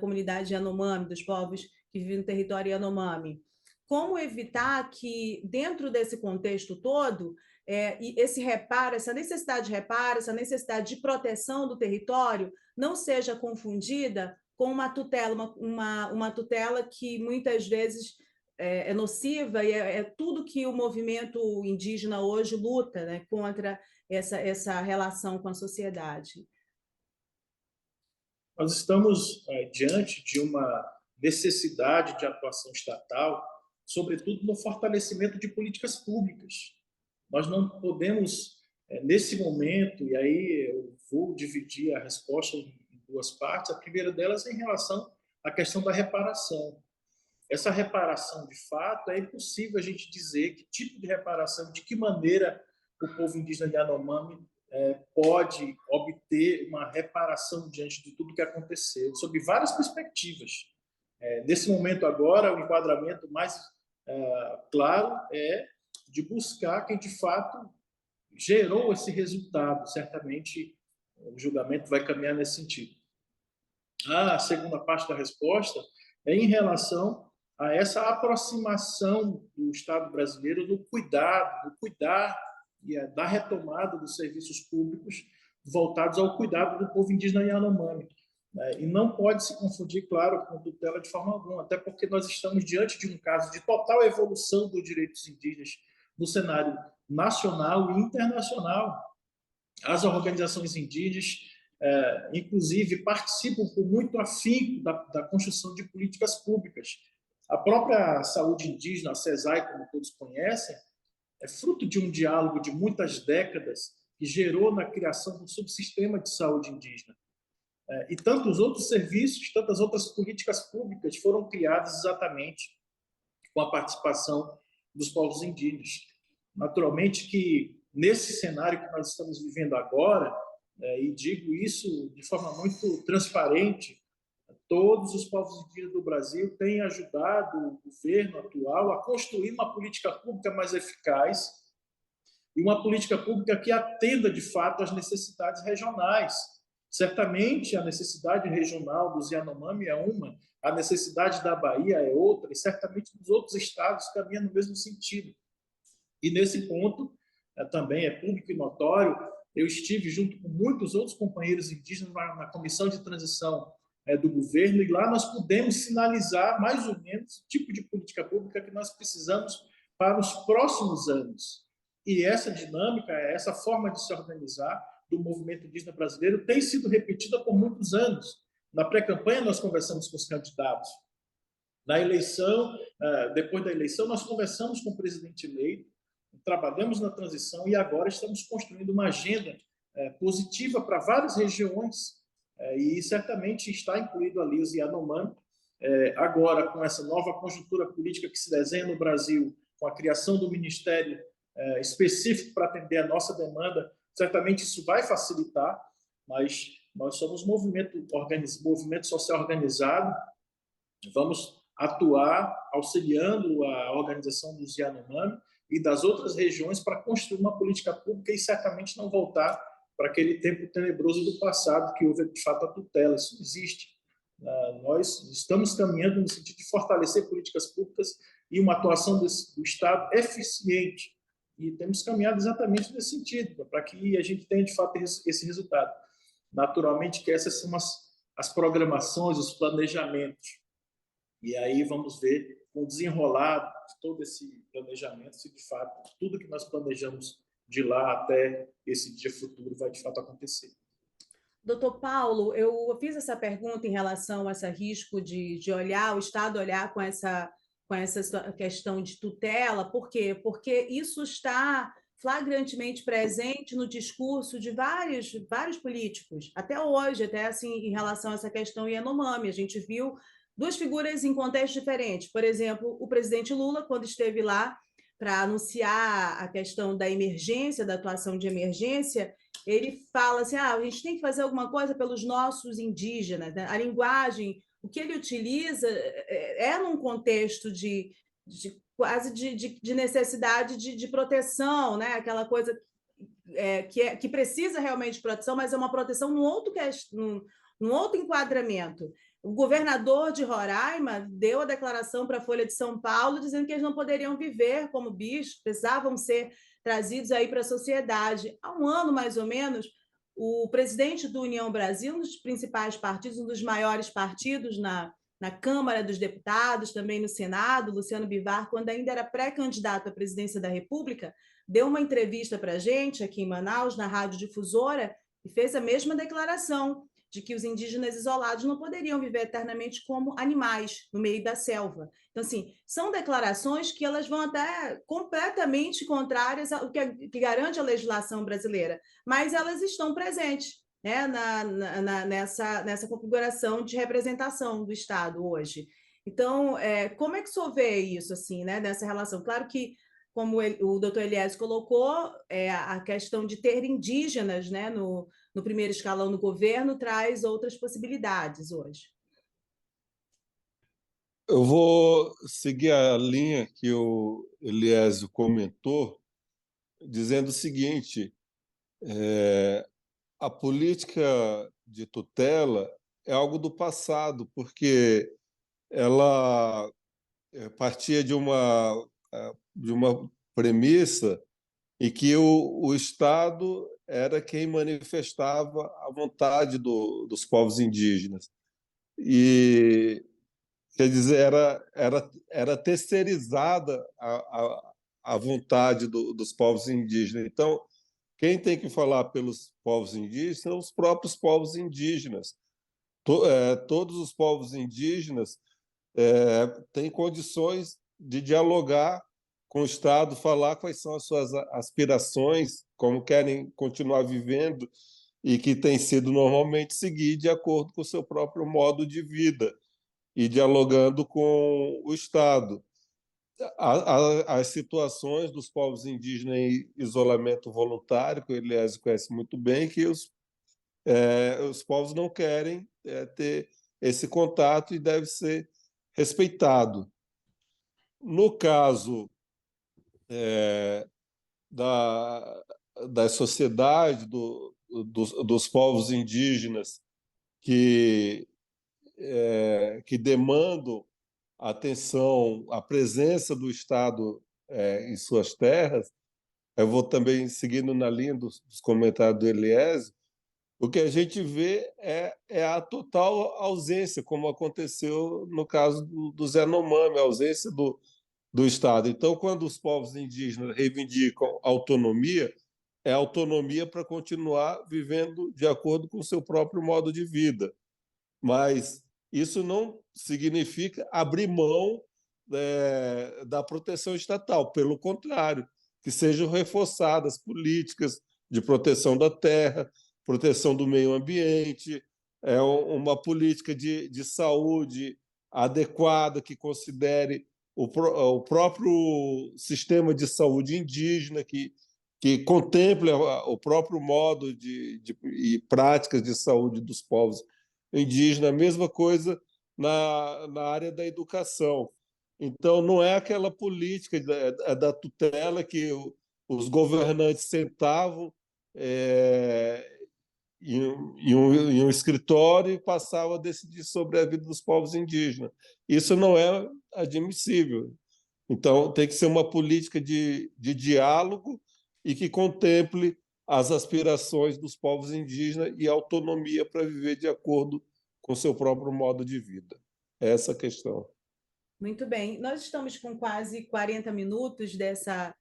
comunidade Yanomami, dos povos que vivem no território Yanomami, como evitar que, dentro desse contexto todo, esse reparo, essa necessidade de reparo, essa necessidade de proteção do território não seja confundida com uma tutela, uma tutela que muitas vezes é nociva e é tudo que o movimento indígena hoje luta, né, contra essa relação com a sociedade. nós estamos diante de uma necessidade de atuação estatal, sobretudo no fortalecimento de políticas públicas. Nós não podemos, nesse momento, e aí eu vou dividir a resposta em duas partes, a primeira delas é em relação à questão da reparação. Essa reparação, de fato, é impossível a gente dizer que tipo de reparação, de que maneira o povo indígena Yanomami pode obter uma reparação diante de tudo que aconteceu, sob várias perspectivas. Nesse momento agora, o enquadramento mais claro é de buscar quem, de fato, gerou esse resultado. Certamente, o julgamento vai caminhar nesse sentido. A segunda parte da resposta é em relação a essa aproximação do Estado brasileiro no cuidar e da retomada dos serviços públicos voltados ao cuidado do povo indígena Yanomami. E não pode se confundir, claro, com tutela de forma alguma, até porque nós estamos diante de um caso de total evolução dos direitos indígenas no cenário nacional e internacional. As organizações indígenas, inclusive, participam com muito afinco da construção de políticas públicas. A própria saúde indígena, a CESAI, como todos conhecem, é fruto de um diálogo de muitas décadas que gerou na criação do subsistema de saúde indígena. E tantos outros serviços, tantas outras políticas públicas foram criadas exatamente com a participação dos povos indígenas. Naturalmente que, nesse cenário que nós estamos vivendo agora, e digo isso de forma muito transparente, todos os povos indígenas do Brasil têm ajudado o governo atual a construir uma política pública mais eficaz e uma política pública que atenda, de fato, às necessidades regionais. Certamente, a necessidade regional dos Yanomami é uma, a necessidade da Bahia é outra, e certamente dos outros estados caminha no mesmo sentido. E, nesse ponto, também é público e notório, eu estive junto com muitos outros companheiros indígenas na comissão de transição do governo, e lá nós pudemos sinalizar mais ou menos o tipo de política pública que nós precisamos para os próximos anos. E essa dinâmica, essa forma de se organizar do movimento indígena brasileiro tem sido repetida por muitos anos. Na pré-campanha, nós conversamos com os candidatos. Na eleição, depois da eleição, nós conversamos com o presidente eleito, trabalhamos na transição e agora estamos construindo uma agenda positiva para várias regiões, e certamente está incluído ali os Yanomami. Agora, com essa nova conjuntura política que se desenha no Brasil, com a criação do ministério específico para atender a nossa demanda, certamente isso vai facilitar, mas nós somos movimento social organizado, vamos atuar auxiliando a organização dos Yanomami e das outras regiões para construir uma política pública e certamente não voltar para aquele tempo tenebroso do passado, que houve, de fato, a tutela. Isso não existe. Nós estamos caminhando no sentido de fortalecer políticas públicas e uma atuação do Estado eficiente. E temos caminhado exatamente nesse sentido, para que a gente tenha, de fato, esse resultado. Naturalmente que essas são as programações, os planejamentos. E aí vamos ver, com o desenrolar de todo esse planejamento, se, de fato, tudo que nós planejamos de lá até esse dia futuro vai, de fato, acontecer. Doutor Paulo, eu fiz essa pergunta em relação a esse risco de olhar, o Estado olhar com essa questão de tutela. Por quê? Porque isso está flagrantemente presente no discurso de vários políticos, até hoje, até assim, em relação a essa questão Yanomami. A gente viu duas figuras em contextos diferentes. Por exemplo, o presidente Lula, quando esteve lá para anunciar a questão da emergência, da atuação de emergência, ele fala assim, a gente tem que fazer alguma coisa pelos nossos indígenas, né? A linguagem, o que ele utiliza num contexto quase de necessidade de proteção, né? Aquela coisa que precisa realmente de proteção, mas é uma proteção num outro enquadramento. O governador de Roraima deu a declaração para a Folha de São Paulo dizendo que eles não poderiam viver como bichos, precisavam ser trazidos aí para a sociedade. Há um ano, mais ou menos, o presidente do União Brasil, um dos principais partidos, um dos maiores partidos na Câmara dos Deputados, também no Senado, Luciano Bivar, quando ainda era pré-candidato à presidência da República, deu uma entrevista para a gente aqui em Manaus, na Rádio Difusora, e fez a mesma declaração, de que os indígenas isolados não poderiam viver eternamente como animais no meio da selva. Então, assim, são declarações que elas vão até completamente contrárias ao que garante a legislação brasileira, mas elas estão presentes, né, nessa configuração de representação do Estado hoje. Então, como é que o senhor vê isso, assim, né, nessa relação? Claro que, como o doutor Eliésio colocou, a questão de ter indígenas, né, no primeiro escalão do governo traz outras possibilidades hoje. Eu vou seguir a linha que o Eliésio comentou, dizendo o seguinte: a política de tutela é algo do passado, porque ela partia de uma premissa em que o Estado era quem manifestava a vontade dos povos indígenas. E, quer dizer, era terceirizada a vontade dos povos indígenas. Então, quem tem que falar pelos povos indígenas são os próprios povos indígenas. Todos os povos indígenas têm condições de dialogar com o Estado, falar quais são as suas aspirações, como querem continuar vivendo e que tem sido normalmente seguir de acordo com o seu próprio modo de vida e dialogando com o Estado. As situações dos povos indígenas em isolamento voluntário, que o Eliésio conhece muito bem, que os povos não querem ter esse contato e deve ser respeitado. No caso da, das sociedades, dos povos indígenas que demandam atenção, a presença do Estado em suas terras, eu vou também seguindo na linha dos comentários do Eliésio, o que a gente vê é a total ausência, como aconteceu no caso dos Yanomami, a ausência do Estado. Então, quando os povos indígenas reivindicam autonomia, é autonomia para continuar vivendo de acordo com o seu próprio modo de vida. Mas isso não significa abrir mão da proteção estatal, pelo contrário, que sejam reforçadas políticas de proteção da terra, proteção do meio ambiente, uma política de saúde adequada que considere o próprio sistema de saúde indígena, que contemple o próprio modo e práticas de saúde dos povos indígenas. A mesma coisa na área da educação. Então, não é aquela política da tutela que os governantes sentavam em um escritório e passavam a decidir sobre a vida dos povos indígenas. Isso não é admissível. Então, tem que ser uma política de diálogo e que contemple as aspirações dos povos indígenas e autonomia para viver de acordo com seu próprio modo de vida. É essa a questão. Muito bem. Nós estamos com quase 40 minutos dessa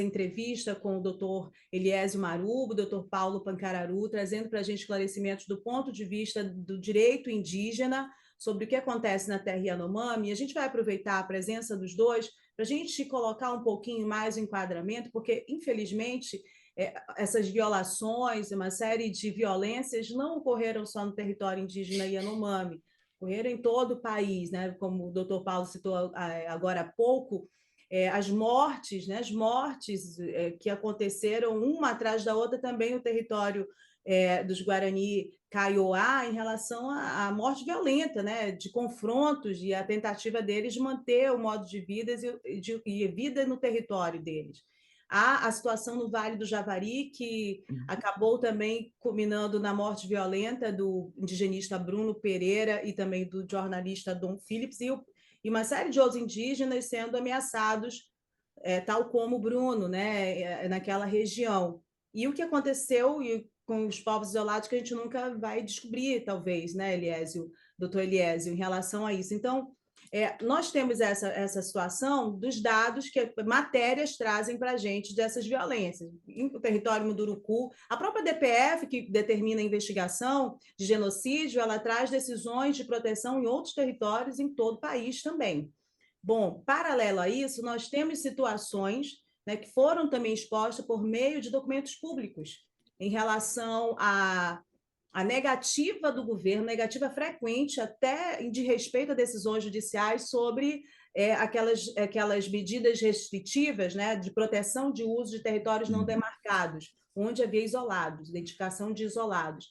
entrevista com o doutor Eliésio Marubo, o doutor Paulo Pancararu, trazendo para a gente esclarecimentos do ponto de vista do direito indígena sobre o que acontece na terra Yanomami. E a gente vai aproveitar a presença dos dois para a gente colocar um pouquinho mais o enquadramento, porque, infelizmente, essas violações, uma série de violências não ocorreram só no território indígena Yanomami, ocorreram em todo o país, né? Como o doutor Paulo citou agora há pouco, as mortes, né? As mortes que aconteceram uma atrás da outra também no território dos Guarani Kaiowá em relação à morte violenta, né? De confrontos e a tentativa deles de manter o modo de vida e vida no território deles. Há a situação no Vale do Javari, que acabou também culminando na morte violenta do indigenista Bruno Pereira e também do jornalista Dom Phillips, e uma série de outros indígenas sendo ameaçados, tal como o Bruno, né, naquela região. E o que aconteceu com os povos isolados que a gente nunca vai descobrir, talvez, né, Eliésio, doutor Eliésio, em relação a isso. Então, nós temos essa situação dos dados que matérias trazem para a gente dessas violências. No território Munduruku, a própria DPF, que determina a investigação de genocídio, ela traz decisões de proteção em outros territórios em todo o país também. Bom, paralelo a isso, nós temos situações, né, que foram também expostas por meio de documentos públicos em relação a negativa do governo, negativa frequente, até de respeito a decisões judiciais sobre aquelas medidas restritivas, né, de proteção de uso de territórios não demarcados, onde havia isolados, identificação de isolados.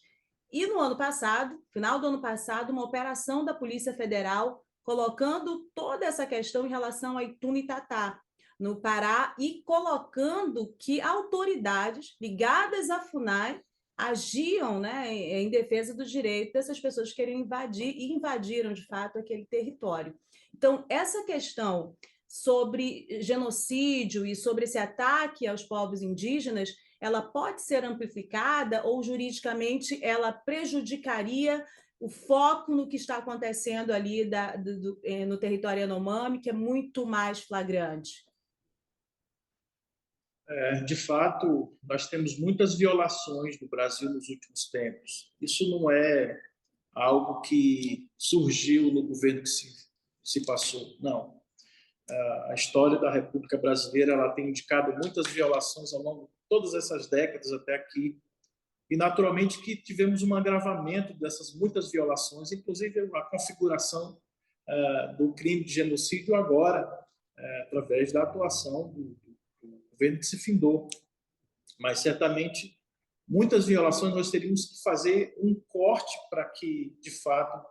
E no ano passado, final do ano passado, uma operação da Polícia Federal colocando toda essa questão em relação a Ituna e Tatá, no Pará, e colocando que autoridades ligadas à FUNAI agiam, né, em defesa do direito dessas pessoas que queriam invadir, e invadiram, de fato, aquele território. Então, essa questão sobre genocídio e sobre esse ataque aos povos indígenas, ela pode ser amplificada ou, juridicamente, ela prejudicaria o foco no que está acontecendo ali no território Yanomami, que é muito mais flagrante? De fato, nós temos muitas violações no Brasil nos últimos tempos. Isso não é algo que surgiu no governo que se passou, não. A história da República Brasileira ela tem indicado muitas violações ao longo de todas essas décadas até aqui, e naturalmente que tivemos um agravamento dessas muitas violações, inclusive a configuração do crime de genocídio agora, através da atuação do governo que se findou. Mas certamente muitas violações nós teríamos que fazer um corte para que, de fato,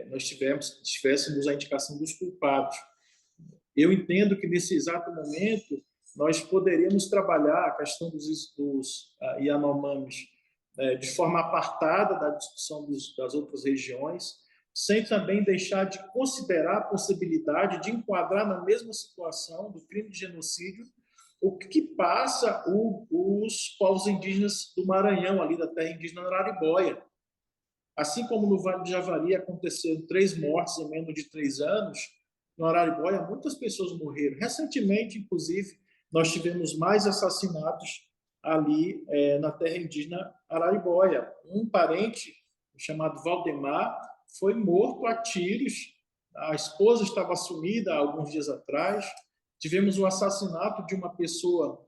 nós tivéssemos a indicação dos culpados. Eu entendo que nesse exato momento nós poderíamos trabalhar a questão dos Yanomamis de forma apartada da discussão das outras regiões, sem também deixar de considerar a possibilidade de enquadrar na mesma situação do crime de genocídio o que passa os povos indígenas do Maranhão, ali da terra indígena Araribóia. Assim como no Vale do Javari aconteceram 3 mortes em menos de 3 anos, no Araribóia muitas pessoas morreram. Recentemente, inclusive, nós tivemos mais assassinatos ali na terra indígena Araribóia. Um parente, chamado Valdemar, foi morto a tiros. A esposa estava sumida há alguns dias atrás. Tivemos o assassinato de uma pessoa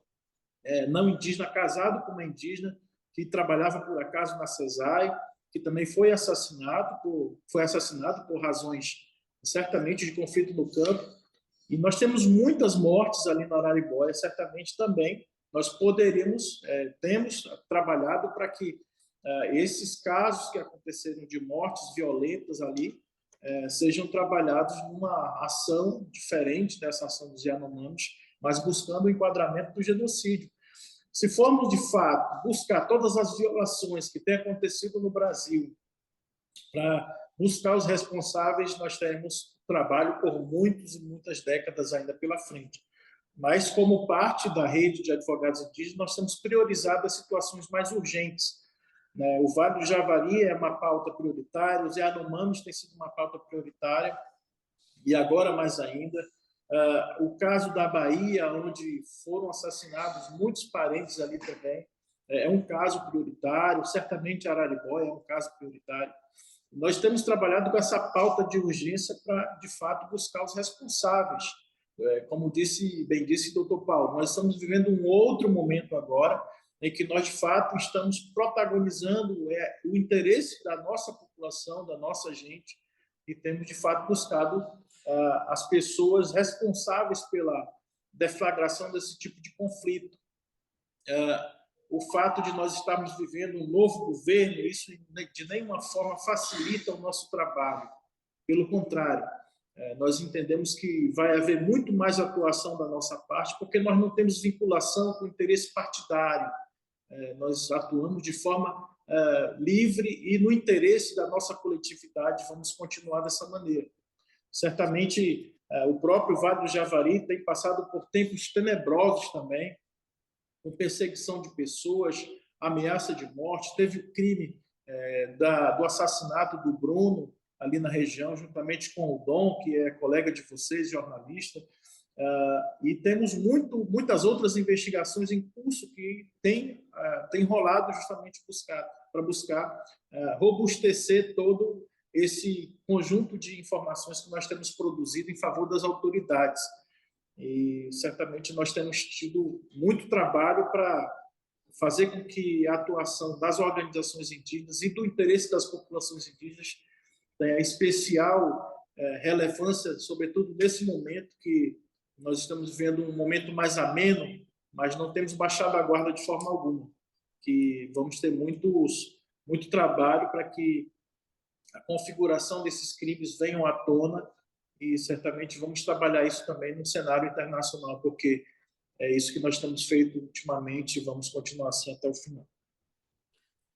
não indígena, casado com uma indígena, que trabalhava, por acaso, na CESAI, que também foi assassinado por razões, certamente, de conflito no campo. E nós temos muitas mortes ali no Araribóia, certamente também nós temos trabalhado para que esses casos que aconteceram de mortes violentas ali sejam trabalhados numa ação diferente dessa ação dos Yanomamis, mas buscando o enquadramento do genocídio. Se formos, de fato, buscar todas as violações que têm acontecido no Brasil, para buscar os responsáveis, nós teremos trabalho por muitas e muitas décadas ainda pela frente. Mas, como parte da rede de advogados indígenas, nós temos priorizado as situações mais urgentes. O Vale do Javari é uma pauta prioritária, os Yanomamis tem sido uma pauta prioritária, e agora mais ainda. O caso da Bahia, onde foram assassinados muitos parentes ali também, é um caso prioritário, certamente Araribóia é um caso prioritário. Nós temos trabalhado com essa pauta de urgência para, de fato, buscar os responsáveis. Como bem disse o doutor Paulo, nós estamos vivendo um outro momento agora, em que nós, de fato, estamos protagonizando o interesse da nossa população, da nossa gente, e temos, de fato, buscado as pessoas responsáveis pela deflagração desse tipo de conflito. O fato de nós estarmos vivendo um novo governo, isso de nenhuma forma facilita o nosso trabalho. Pelo contrário, nós entendemos que vai haver muito mais atuação da nossa parte, porque nós não temos vinculação com o interesse partidário. Nós atuamos de forma livre e no interesse da nossa coletividade, vamos continuar dessa maneira. Certamente, o próprio Vale do Javari tem passado por tempos tenebrosos também, com perseguição de pessoas, ameaça de morte. Teve o crime do assassinato do Bruno, ali na região, juntamente com o Dom, que é colega de vocês, jornalista, e temos muitas outras investigações em curso que tem rolado justamente para buscar robustecer todo esse conjunto de informações que nós temos produzido em favor das autoridades. E certamente nós temos tido muito trabalho para fazer com que a atuação das organizações indígenas e do interesse das populações indígenas tenha especial relevância, sobretudo nesse momento que nós estamos vivendo um momento mais ameno, mas não temos baixado a guarda de forma alguma, que vamos ter muito trabalho para que a configuração desses crimes venham à tona e certamente vamos trabalhar isso também no cenário internacional, porque é isso que nós temos feito ultimamente e vamos continuar assim até o final.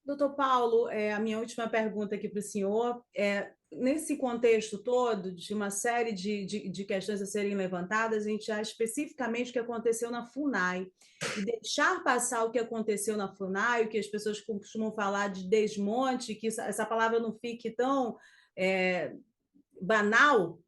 Doutor Paulo, a minha última pergunta aqui para o senhor nesse contexto todo de uma série de questões a serem levantadas, a gente já especificamente o que aconteceu na FUNAI, e deixar passar o que aconteceu na FUNAI, o que as pessoas costumam falar de desmonte, que essa palavra não fique tão banal,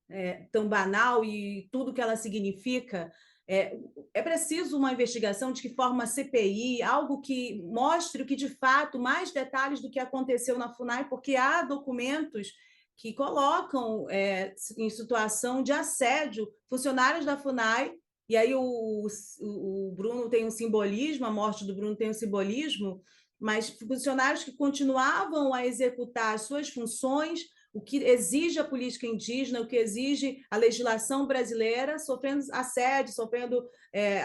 tão banal, e tudo que ela significa. É preciso uma investigação de que forma a CPI, algo que mostre o que, de fato, mais detalhes do que aconteceu na FUNAI, porque há documentos que colocam em situação de assédio funcionários da FUNAI, e aí o Bruno tem um simbolismo, a morte do Bruno tem um simbolismo, mas funcionários que continuavam a executar as suas funções, o que exige a política indígena, o que exige a legislação brasileira, sofrendo assédio, sofrendo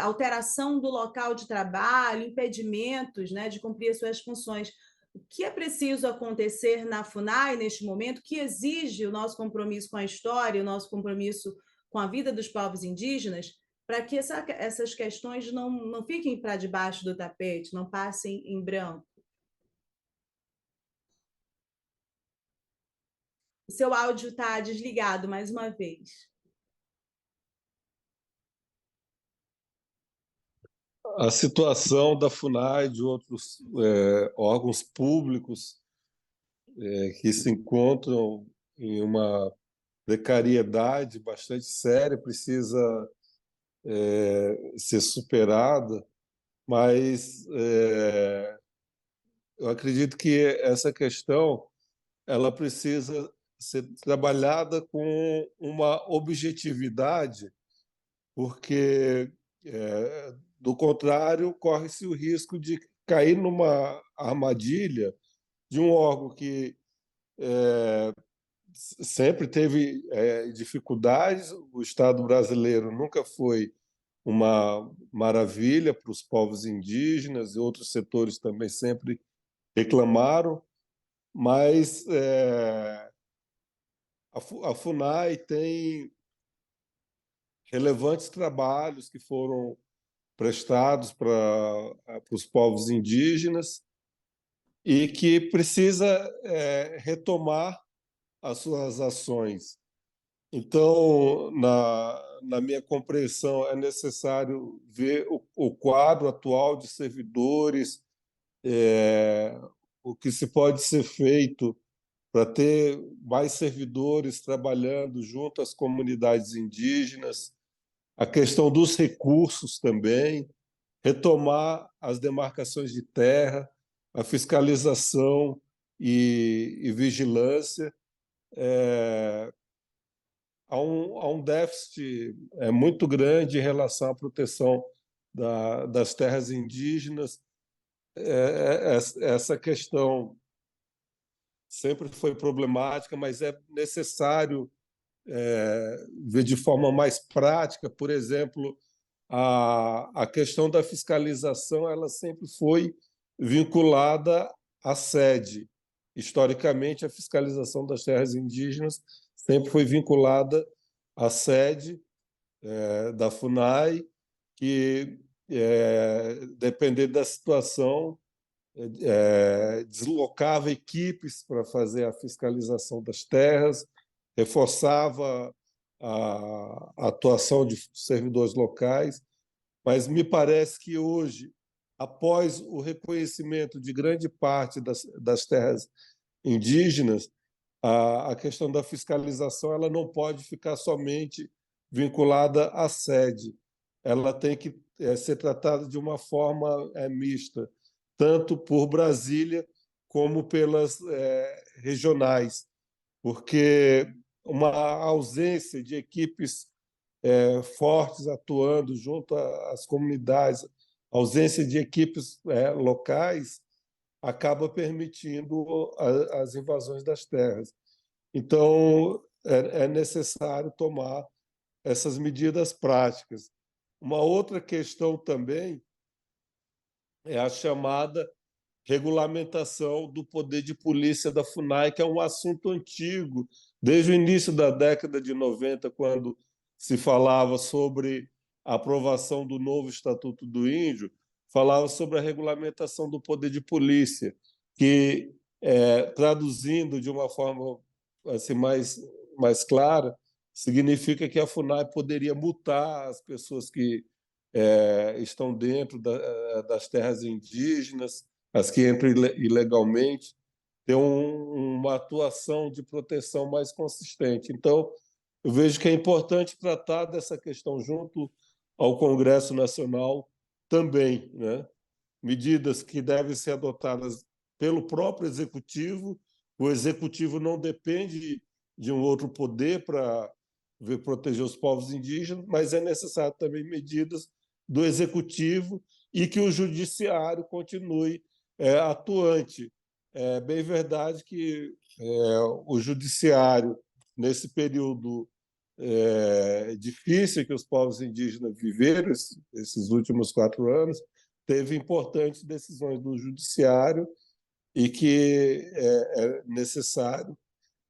alteração do local de trabalho, impedimentos, né, de cumprir as suas funções. O que é preciso acontecer na FUNAI neste momento, que exige o nosso compromisso com a história, o nosso compromisso com a vida dos povos indígenas, para que essas questões não fiquem para debaixo do tapete, não passem em branco? O seu áudio está desligado mais uma vez. A situação da FUNAI e de outros órgãos públicos que se encontram em uma precariedade bastante séria precisa ser superada, mas eu acredito que essa questão ela precisa ser trabalhada com uma objetividade, porque, do contrário, corre-se o risco de cair numa armadilha de um órgão que sempre teve dificuldades. O Estado brasileiro nunca foi uma maravilha para os povos indígenas, e outros setores também sempre reclamaram, mas a FUNAI tem relevantes trabalhos que foram prestados para os povos indígenas e que precisa retomar as suas ações. Então, na minha compreensão, é necessário ver o quadro atual de servidores, o que se pode ser feito para ter mais servidores trabalhando junto às comunidades indígenas, a questão dos recursos também, retomar as demarcações de terra, a fiscalização e vigilância. Há um déficit muito grande em relação à proteção das terras indígenas. Essa questão sempre foi problemática, mas é necessário ver de forma mais prática. Por exemplo, a questão da fiscalização ela sempre foi vinculada à sede. Historicamente, a fiscalização das terras indígenas sempre foi vinculada à sede da FUNAI, que, dependendo da situação, deslocava equipes para fazer a fiscalização das terras, reforçava a atuação de servidores locais, mas me parece que hoje, após o reconhecimento de grande parte das terras indígenas, a questão da fiscalização ela não pode ficar somente vinculada à sede. Ela tem que ser tratada de uma forma mista, tanto por Brasília como pelas regionais, porque uma ausência de equipes fortes atuando junto às comunidades, ausência de equipes locais, acaba permitindo as invasões das terras. Então, é necessário tomar essas medidas práticas. Uma outra questão também é a chamada regulamentação do poder de polícia da FUNAI, que é um assunto antigo, desde o início da década de 90, quando se falava sobre a aprovação do novo Estatuto do Índio, falava sobre a regulamentação do poder de polícia, que, traduzindo de uma forma assim, mais clara, significa que a FUNAI poderia multar as pessoas que estão dentro das terras indígenas, as que entram ilegalmente, ter uma atuação de proteção mais consistente. Então, eu vejo que é importante tratar dessa questão junto ao Congresso Nacional também, né? Medidas que devem ser adotadas pelo próprio Executivo. O Executivo não depende de um outro poder para proteger os povos indígenas, mas é necessário também medidas do Executivo e que o Judiciário continue atuante. É bem verdade que o Judiciário, nesse período difícil que os povos indígenas viveram, esses últimos 4 anos, teve importantes decisões do Judiciário e que é necessário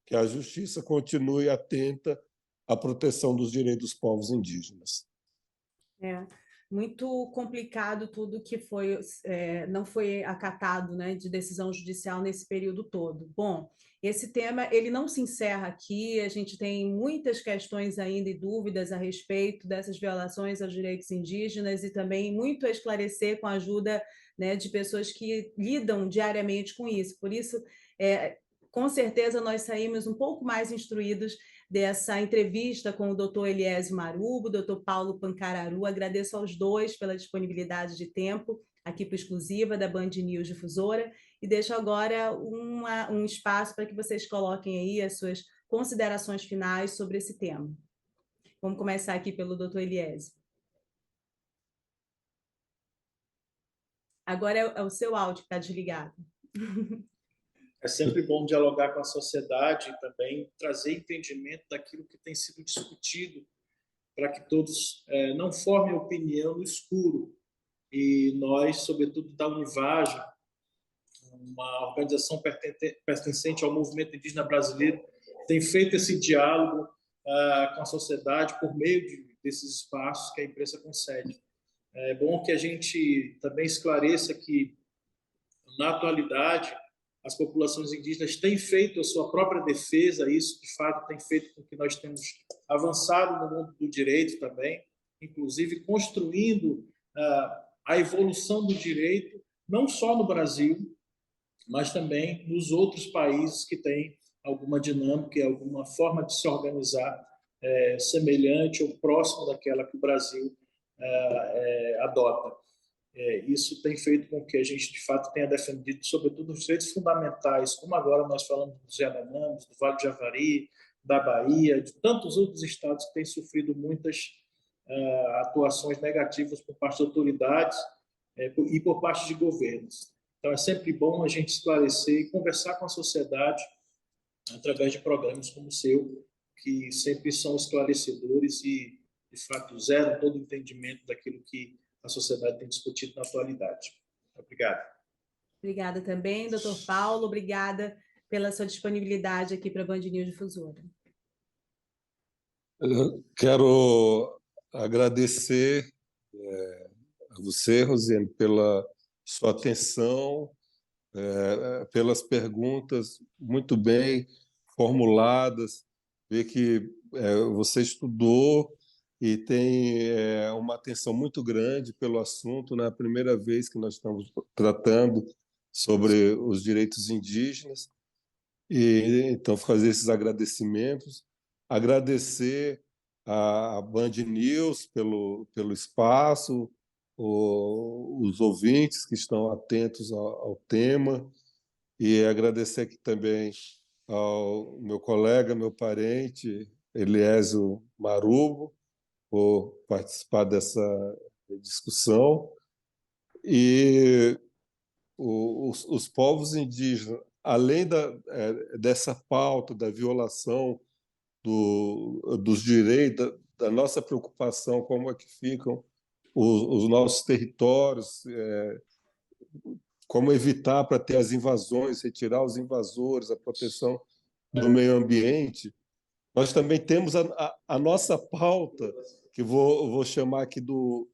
que a Justiça continue atenta à proteção dos direitos dos povos indígenas. É muito complicado tudo que não foi acatado, né, de decisão judicial nesse período todo. Bom, esse tema ele não se encerra aqui, a gente tem muitas questões ainda e dúvidas a respeito dessas violações aos direitos indígenas e também muito a esclarecer com a ajuda, né, de pessoas que lidam diariamente com isso. Por isso, com certeza, nós saímos um pouco mais instruídos dessa entrevista com o doutor Eliésio Marubo, o doutor Paulo Pancararu. Agradeço aos dois pela disponibilidade de tempo aqui para a exclusiva da Band News Difusora e deixo agora um espaço para que vocês coloquem aí as suas considerações finais sobre esse tema. Vamos começar aqui pelo doutor Eliésio. Agora é o seu áudio que está desligado. É sempre bom dialogar com a sociedade e também trazer entendimento daquilo que tem sido discutido, para que todos não formem opinião no escuro. E nós, sobretudo da Univage, uma organização pertencente ao movimento indígena brasileiro, tem feito esse diálogo com a sociedade por meio desses espaços que a imprensa concede. É bom que a gente também esclareça que, na atualidade, as populações indígenas têm feito a sua própria defesa, isso, de fato, tem feito com que nós temos avançado no mundo do direito também, inclusive construindo a evolução do direito, não só no Brasil, mas também nos outros países que têm alguma dinâmica, alguma forma de se organizar semelhante ou próxima daquela que o Brasil adota. Isso tem feito com que a gente, de fato, tenha defendido, sobretudo, os direitos fundamentais, como agora nós falamos dos Yanomamis, do Vale do Javari, da Bahia, de tantos outros estados que têm sofrido muitas atuações negativas por parte de autoridades e por parte de governos. Então, é sempre bom a gente esclarecer e conversar com a sociedade através de programas como o seu, que sempre são esclarecedores e, de fato, zeram todo o entendimento daquilo que a sociedade tem discutido na atualidade. Obrigado. Obrigada também, doutor Paulo. Obrigada pela sua disponibilidade aqui para a Band News Difusora. Eu quero agradecer a você, Rosiane, pela sua atenção, pelas perguntas muito bem formuladas, ver que você estudou e tem uma atenção muito grande pelo assunto. Não é a primeira vez que nós estamos tratando sobre os direitos indígenas. E então fazer esses agradecimentos, agradecer a Band News pelo espaço, os ouvintes que estão atentos ao tema, e agradecer aqui também ao meu colega, meu parente, Eliésio Marubo, por participar dessa discussão. E os povos indígenas, além dessa pauta da violação dos direitos, da nossa preocupação, como é que ficam os nossos territórios, como evitar para ter as invasões, retirar os invasores, a proteção do meio ambiente, nós também temos a nossa pauta, que vou chamar aqui do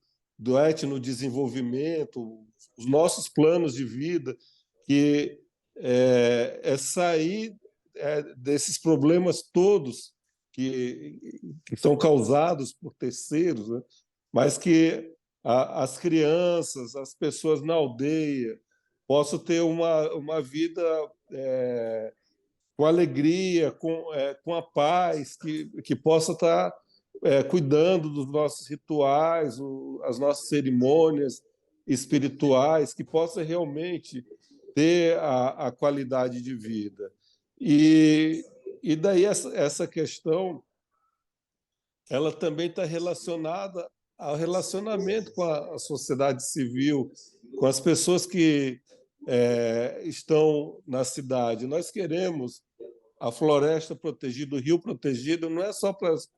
etnodesenvolvimento, os nossos planos de vida, que é sair desses problemas todos que são causados por terceiros, né? Mas que as crianças, as pessoas na aldeia possam ter uma vida com alegria, com a paz, que possa estar cuidando dos nossos rituais, as nossas cerimônias espirituais, que possa realmente ter a qualidade de vida. E daí essa questão ela também está relacionada ao relacionamento com a sociedade civil, com as pessoas que estão na cidade. Nós queremos a floresta protegida, o rio protegido, não é só para as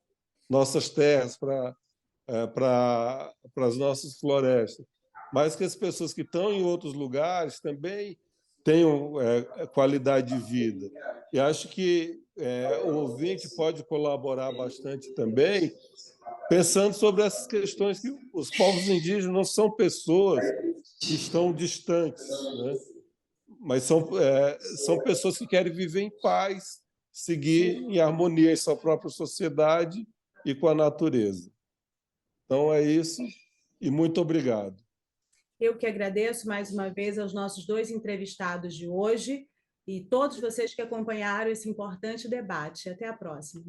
nossas terras, para as nossas florestas, mas que as pessoas que estão em outros lugares também tenham qualidade de vida. E acho que o ouvinte pode colaborar bastante também, pensando sobre essas questões, que os povos indígenas não são pessoas que estão distantes, né? Mas são pessoas que querem viver em paz, seguir em harmonia em sua própria sociedade e com a natureza. Então é isso, e muito obrigado. Eu que agradeço mais uma vez aos nossos dois entrevistados de hoje e todos vocês que acompanharam esse importante debate. Até a próxima.